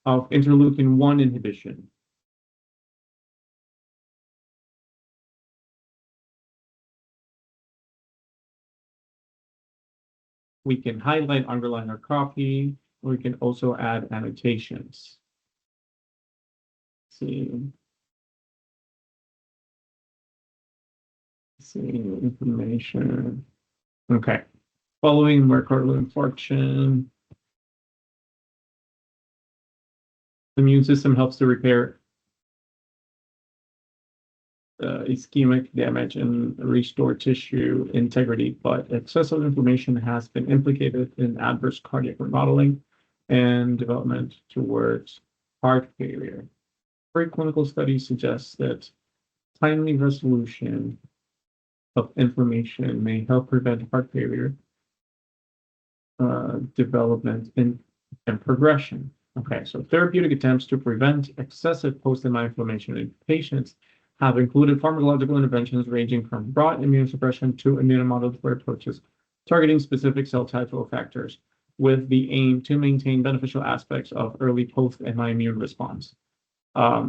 of interleukin-1 inhibition. We can highlight, underline, or copy. We can also add annotations. Let's see. Information. Okay. Following myocardial infarction, the immune system helps to repair ischemic damage and restore tissue integrity, but excessive inflammation has been implicated in adverse cardiac remodeling and development towards heart failure. Preclinical studies suggest that timely resolution of inflammation may help prevent heart failure development and progression. Okay, so therapeutic attempts to prevent excessive post-MI inflammation in patients have included pharmacological interventions ranging from broad immunosuppression to immunomodulatory approaches targeting specific cell types or factors with the aim to maintain beneficial aspects of early post-MI immune response.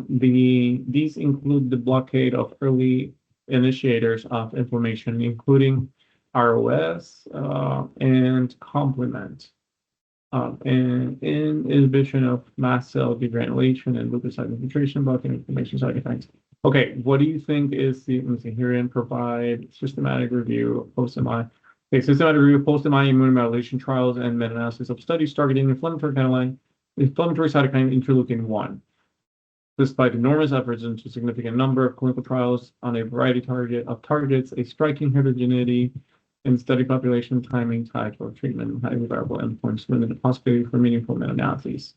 These include the blockade of early initiators of inflammation, including ROS and complement, and inhibition of mast cell degranulation and leukocyte infiltration, blocking inflammation cytokines. Okay, what do you think is the, let me see, herein provide systematic review of post-MI. Okay, systematic review of post-MI immunomodulation trials and meta-analysis of studies targeting inflammatory cytokine interleukin-1. Despite enormous efforts into a significant number of clinical trials on a variety of targets, a striking heterogeneity in study population, timing, type of treatment, and highly variable endpoints limit the possibility for meaningful meta-analyses.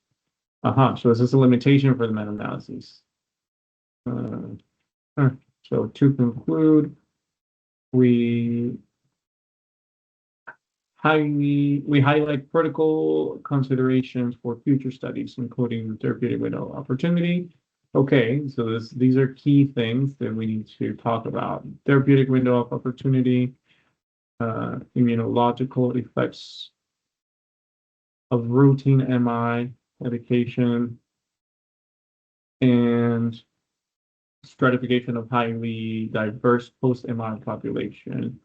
So this is a limitation for the meta-analyses. So to conclude, we highlight critical considerations for future studies, including therapeutic window opportunity. Okay, so these are key things that we need to talk about. Therapeutic window of opportunity, immunological effects of routine MI medication, and stratification of highly diverse post-MI population.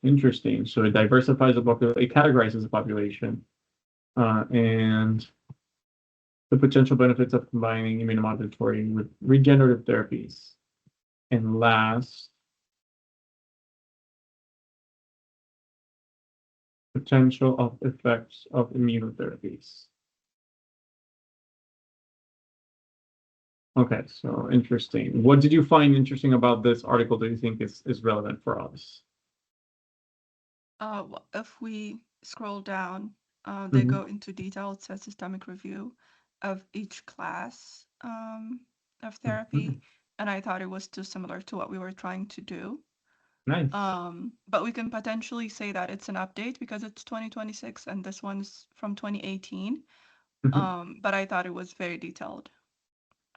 Interesting. So it diversifies the population, it categorizes the population, and the potential benefits of combining immunomodulatory with regenerative therapies. And last, potential of effects of immunotherapies. Okay, so interesting. What did you find interesting about this article that you think is relevant for us? Well, if we scroll down, they Mhm. go into detail. It says systemic review of each class of therapy, and I thought it was too similar to what we were trying to do. Nice. But we can potentially say that it's an update because it's 2026 and this one's from 2018. But I thought it was very detailed.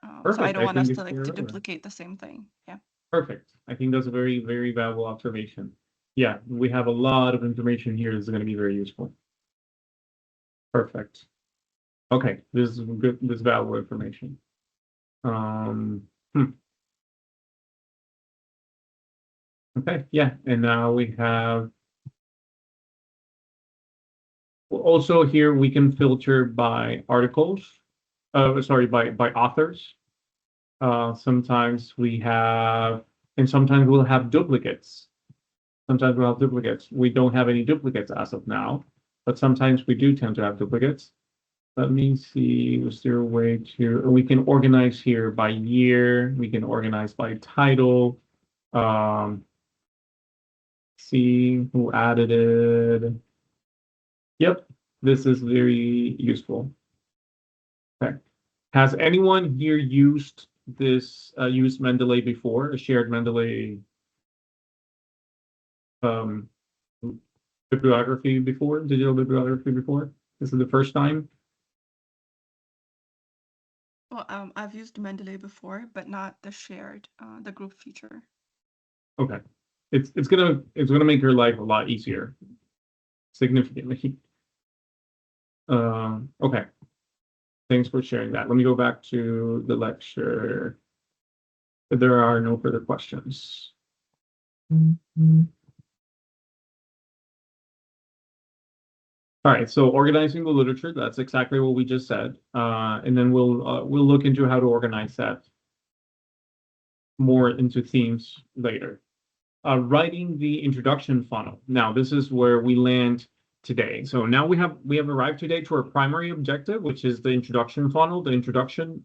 So I Perfect. don't want us think to it's very relevant. duplicate the same thing. Yeah. Perfect. I think that's a very, very valuable observation. Yeah, we have a lot of information here that's going to be very useful. Perfect. Okay, this is good. This is valuable information. Okay, yeah, and now we have also here we can filter by articles. Sorry, by authors. Sometimes we have, and sometimes we'll have duplicates. Sometimes we'll have duplicates. We don't have any duplicates as of now, but sometimes we do tend to have duplicates. Let me see, is there a way to, we can organize here by year, we can organize by title. See who added it. Yep, this is very useful. Okay. Has anyone here used this, used Mendeley before, a shared Mendeley bibliography before, digital bibliography before? This is the first time? Well, I've used Mendeley before, but not the shared, the group feature. Okay. It's gonna make your life a lot easier, significantly. Okay. Thanks for sharing that. Let me go back to the lecture. If there are no further questions. All right, so organizing the literature, that's exactly what we just said. And then we'll look into how to organize that more into themes later. Writing the introduction funnel. Now, this is where we land today. So now we have arrived today to our primary objective, which is the introduction funnel. The introduction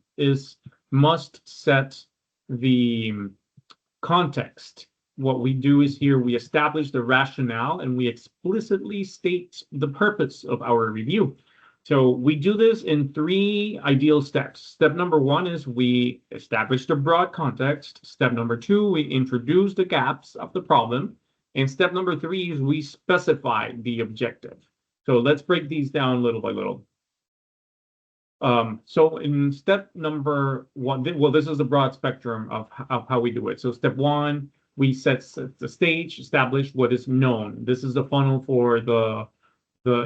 must set the context. What we do is here we establish the rationale and we explicitly state the purpose of our review. So we do this in 3 ideal steps. Step number 1 is we establish the broad context. Step number 2, we introduce the gaps of the problem. And step number 3 is we specify the objective. So let's break these down little by little. So in step number 1, well, this is a broad spectrum of how we do it. So step 1, we set the stage, establish what is known. This is the funnel for the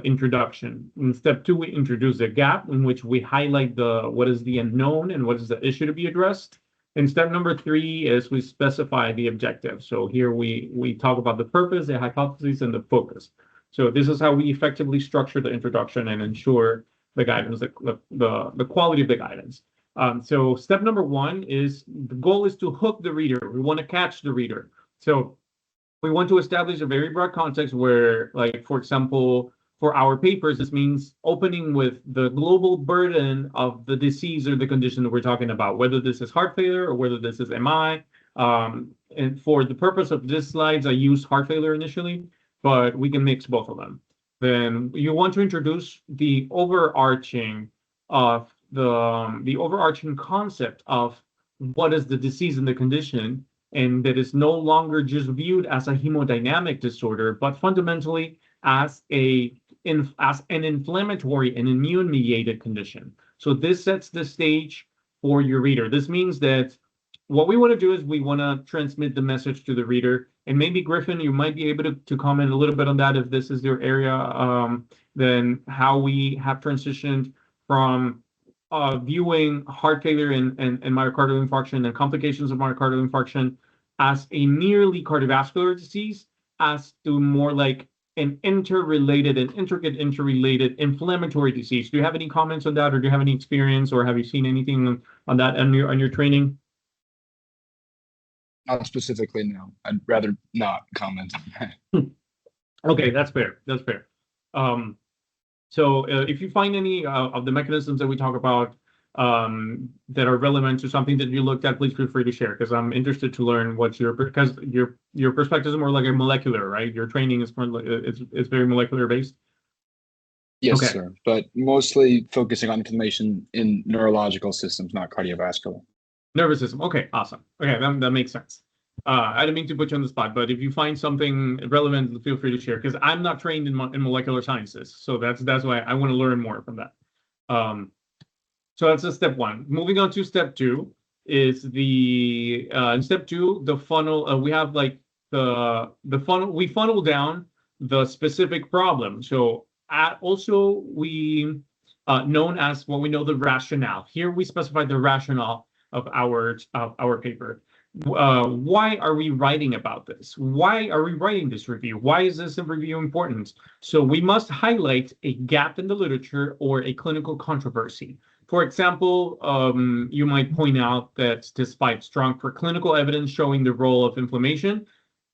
introduction. In step 2, we introduce a gap in which we highlight what is the unknown and what is the issue to be addressed. And step number 3 is we specify the objective. So here we talk about the purpose, the hypothesis, and the focus. So this is how we effectively structure the introduction and ensure the guidance, the quality of the guidance. So step number 1 is the goal is to hook the reader. We want to catch the reader. So we want to establish a very broad context where, like, for example, for our papers, this means opening with the global burden of the disease or the condition that we're talking about, whether this is heart failure or whether this is MI. And for the purpose of this slides, I use heart failure initially, but we can mix both of them. Then you want to introduce the overarching of the overarching concept of what is the disease and the condition, and that is no longer just viewed as a hemodynamic disorder, but fundamentally as an inflammatory and immune-mediated condition. So this sets the stage for your reader. This means that what we want to do is we want to transmit the message to the reader. And maybe Griffin, you might be able to comment a little bit on that if this is your area, then how we have transitioned from viewing heart failure and myocardial infarction and complications of myocardial infarction as a merely cardiovascular disease, as to more like an interrelated and intricate interrelated inflammatory disease. Do you have any comments on that, or do you have any experience, or have you seen anything on that on your training? Not specifically, no. I'd rather not comment on that. Okay, that's fair. That's fair. So if you find any of the mechanisms that we talk about that are relevant to something that you looked at, please feel free to share, because I'm interested to learn what's because your perspective is more like a molecular, right? Your training is more it's very molecular based. Yes, Okay. sir. But mostly focusing on inflammation in neurological systems, not cardiovascular. Nervous system. Okay, awesome. Okay, that makes sense. I didn't mean to put you on the spot, but if you find something relevant, feel free to share, because I'm not trained in molecular sciences, so that's why I want to learn more from that. So that's a step 1. Moving on to step 2 is in step 2, the funnel. We have like the funnel. We funnel down the specific problem. So also we known as what we know the rationale. Here we specify the rationale of our paper. Why are we writing about this? Why are we writing this review? Why is this review important? So we must highlight a gap in the literature or a clinical controversy. For example, you might point out that despite strong preclinical evidence showing the role of inflammation,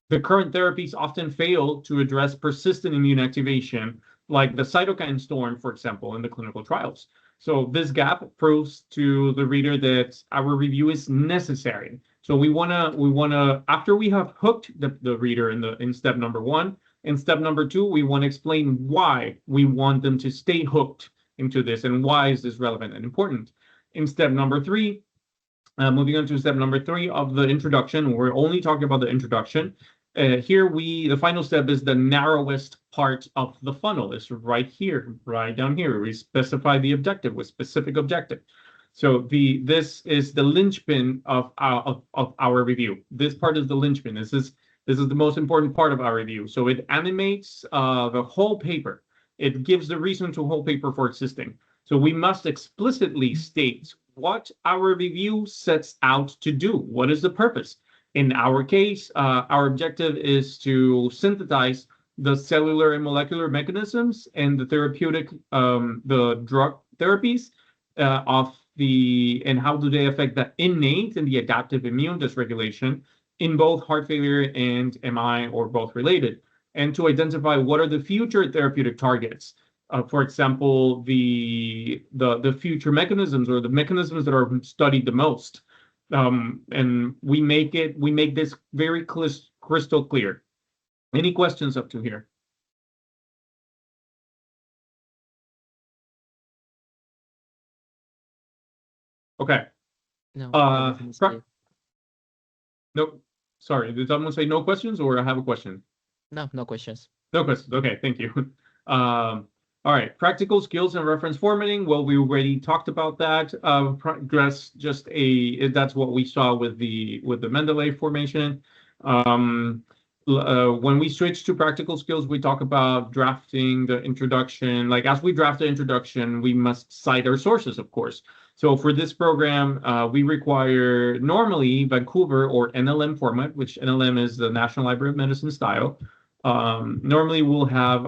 the current therapies often fail to address persistent immune activation, like the cytokine storm, for example, in the clinical trials. So this gap proves to the reader that our review is necessary. So we wanna after we have hooked the reader in step number 1, in step number 2, we want to explain why we want them to stay hooked into this and why is this relevant and important. In step number 3, moving on to step number 3 of the introduction, we're only talking about the introduction. Here the final step is the narrowest part of the funnel. It's right here, right down here. We specify the objective with specific objective. So this is the linchpin of our review. This part is the linchpin. This is the most important part of our review. So it animates the whole paper. It gives the reason to whole paper for existing. So we must explicitly state what our review sets out to do. What is the purpose? In our case, our objective is to synthesize the cellular and molecular mechanisms and the therapeutic, the drug therapies and how do they affect the innate and the adaptive immune dysregulation in both heart failure and MI or both related, and to identify what are the future therapeutic targets. For example, the future mechanisms or the mechanisms that are studied the most. And we make this very crystal clear. Any questions up to here? Okay. No, Uh, everything is pra- clear. No, sorry. Did someone say no questions or I have a question? No, no questions. No questions. Okay, thank you. All right, practical skills and reference formatting. Well, we already talked about that. That's what we saw with the Mendeley formation. When we switch to practical skills, we talk about drafting the introduction. Like as we draft the introduction, we must cite our sources, of course. So for this program, we require normally Vancouver or NLM format, which NLM is the National Library of Medicine style. Normally we'll have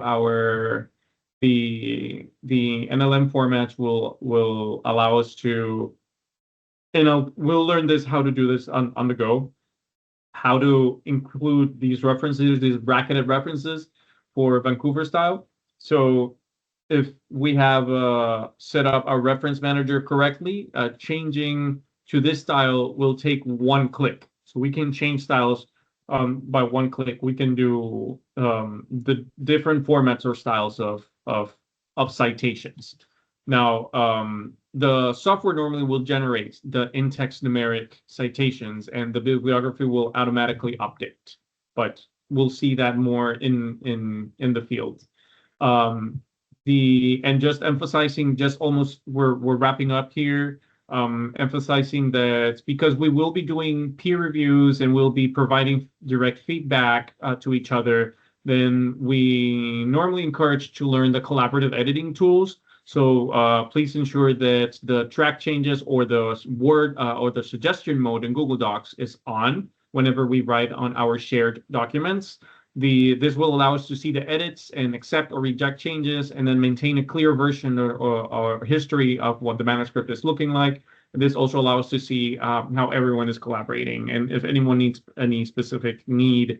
the NLM formats will allow us to, we'll learn how to do this on the go, how to include these references, these bracketed references for Vancouver style. So if we have set up our reference manager correctly, changing to this style will take one click. So we can change styles by one click. We can do the different formats or styles of citations. Now, the software normally will generate the in-text numeric citations, and the bibliography will automatically update. But we'll see that more in the field. And just emphasizing, we're wrapping up here. Emphasizing that because we will be doing peer reviews and we'll be providing direct feedback to each other, then we normally encourage to learn the collaborative editing tools. So please ensure that the track changes or the word or the suggestion mode in Google Docs is on whenever we write on our shared documents. This will allow us to see the edits and accept or reject changes, and then maintain a clear version or history of what the manuscript is looking like. This also allows us to see how everyone is collaborating, and if anyone needs any specific any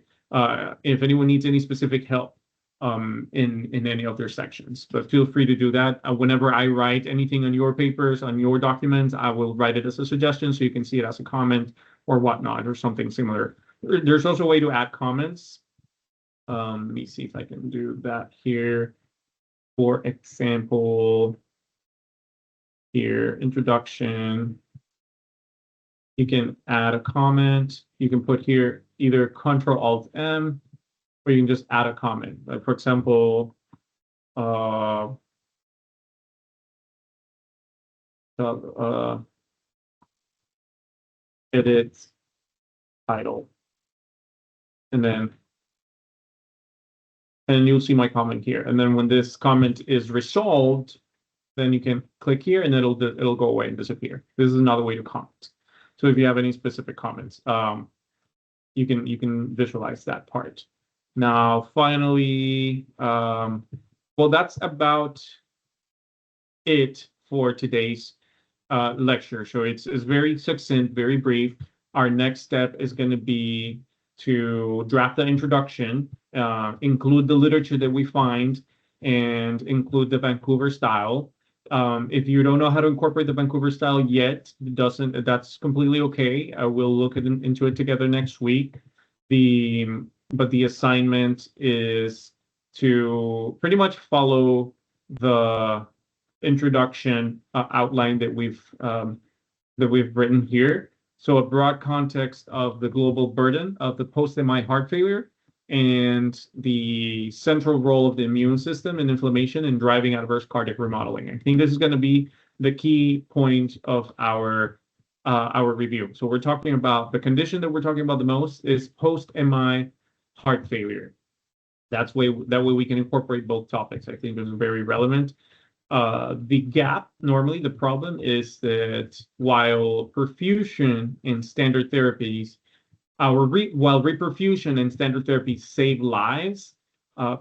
specific help in any of their sections. But feel free to do that. Whenever I write anything on your papers, on your documents, I will write it as a suggestion so you can see it as a comment or whatnot or something similar. There's also a way to add comments. Let me see if I can do that here. For example, here, introduction. You can add a comment. You can put here either Control-Alt-M, or you can just add a comment. Like for example, edit title. And then you'll see my comment here. And then when this comment is resolved, then you can click here and it'll go away and disappear. This is another way to comment. So if you have any specific comments, you can visualize that part. Now, finally, well, that's about it for today's lecture. So it's very succinct, very brief. Our next step is going to be to draft the introduction, include the literature that we find, and include the Vancouver style. If you don't know how to incorporate the Vancouver style yet, that's completely okay. We'll look into it together next week. But the assignment is to pretty much follow the introduction outline that we've written here. So a broad context of the global burden of the post-MI heart failure and the central role of the immune system in inflammation and driving adverse cardiac remodeling. I think this is going to be the key point of our review. So we're talking about the condition that we're talking about the most is post-MI heart failure. That way we can incorporate both topics. I think this is very relevant. The gap, normally the problem is that while perfusion in standard therapies, while reperfusion and standard therapies save lives,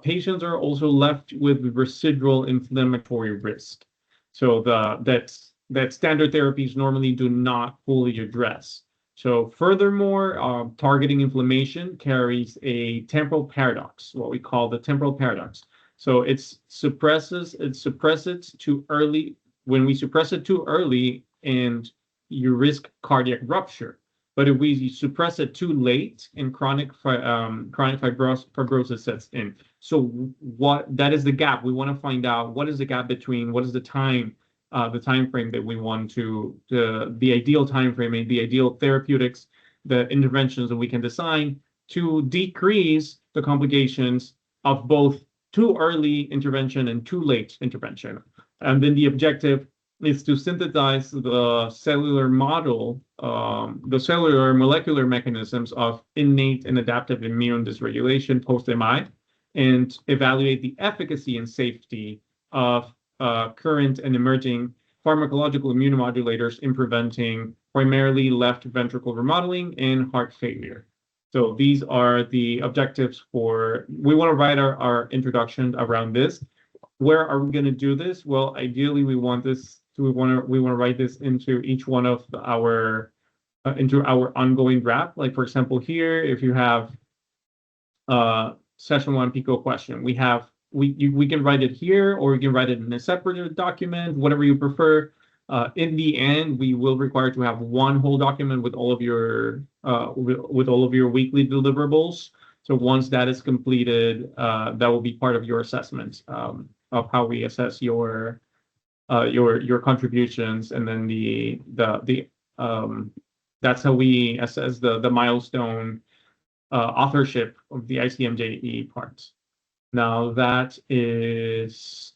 patients are also left with residual inflammatory risk. So that standard therapies normally do not fully address. So furthermore, targeting inflammation carries a temporal paradox, what we call the temporal paradox. So it suppresses it too early. When we suppress it too early, and you risk cardiac rupture. But if we suppress it too late, and chronic fibrosis sets in. So that is the gap. We want to find out what is the gap between what is the time frame that we want the ideal time frame and the ideal therapeutics, the interventions that we can design to decrease the complications of both too early intervention and too late intervention. And then the objective is to synthesize the cellular model, the cellular molecular mechanisms of innate and adaptive immune dysregulation post-MI, and evaluate the efficacy and safety of current and emerging pharmacological immunomodulators in preventing primarily left ventricle remodeling and heart failure. So these are the objectives we want to write our introduction around this. Where are we going to do this? Well, ideally, we want to write this into each one of our ongoing draft. Like for example, here, if you have session 1 PICO question, we can write it here, or you can write it in a separate document, whatever you prefer. In the end, we will require to have one whole document with all of your weekly deliverables. So once that is completed, that will be part of your assessment of how we assess your contributions, and then that's how we assess the milestone authorship of the ICMJE part. Now that is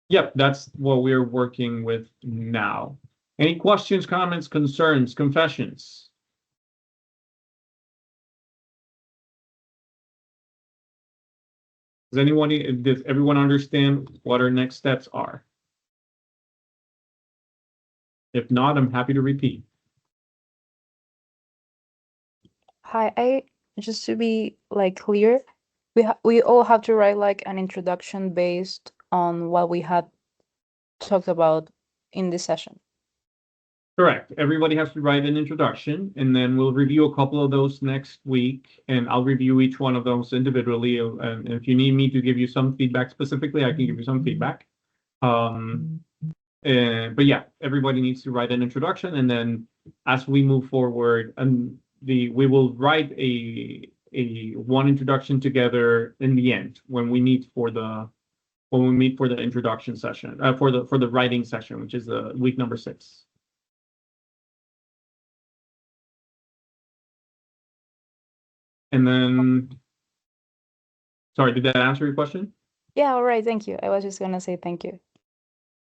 that's what we're working with now. Any questions, comments, concerns, confessions? Does everyone understand what our next steps are? If not, I'm happy to repeat. Hi, just to be clear, we all have to write an introduction based on what we had talked about in this session. Correct. Everybody has to write an introduction, and then we'll review a couple of those next week, and I'll review each one of those individually. And if you need me to give you some feedback specifically, I can give you some feedback. But yeah, everybody needs to write an introduction, and then as we move forward, we will write a one introduction together in the end when we meet for the introduction session, for the writing session, which is week number 6. And then, sorry, did that answer your question? Yeah, all right, thank you. I was just gonna say thank you.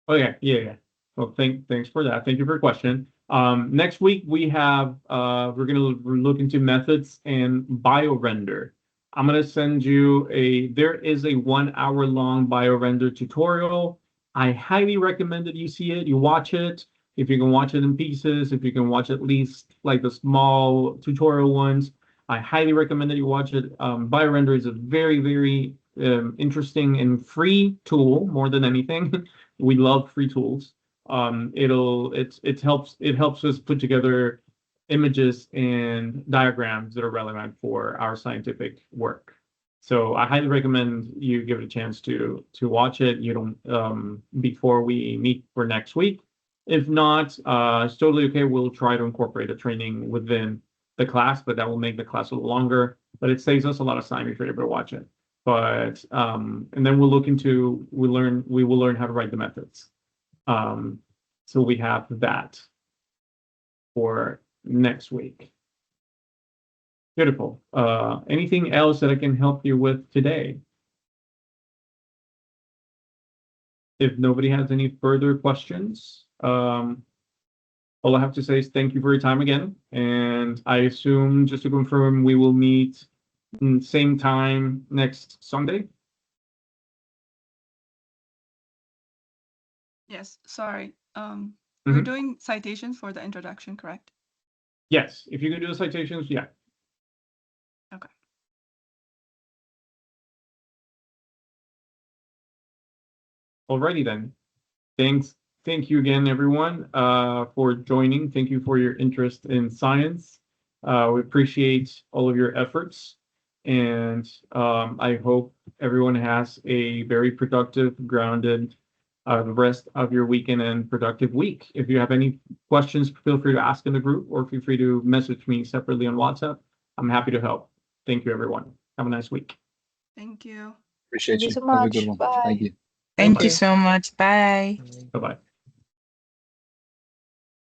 Oh yeah. Well, thanks for that. Thank you for your question. Next week we have we're gonna look into methods and bio-render. I'm gonna send you there is a 1 hour long bio-render tutorial I highly recommend that you see it, you watch it. If you can watch it in pieces, if you can watch at least like the small tutorial ones, I highly recommend that you watch it. BioRender is a very, very interesting and free tool more than anything. We love free tools. It helps us put together images and diagrams that are relevant for our scientific work. So I highly recommend you give it a chance to watch it. You don't before we meet for next week. If not, it's totally okay. We'll try to incorporate a training within the class, but that will make the class a little longer. But it saves us a lot of time if you're able to watch it. But and then we will learn how to write the methods. So we have that for next week. Beautiful. Anything else that I can help you with today? If nobody has any further questions, all I have to say is thank you for your time again. And I assume, just to confirm, we will meet same time next Sunday. Yes, sorry. We're doing citations for the introduction, correct? Yes, if you can do the citations, yeah. Okay. Alrighty then. Thank you again, everyone, for joining. Thank you for your interest in science. We appreciate all of your efforts, and I hope everyone has a very productive, grounded rest of your weekend and productive week. If you have any questions, feel free to ask in the group or feel free to message me separately on WhatsApp. I'm happy to help. Thank you, everyone. Have a nice week. Thank you. Appreciate Thank you you. so Have a much. good one. Bye. Thank you. Thank you so much. Bye. Bye-bye.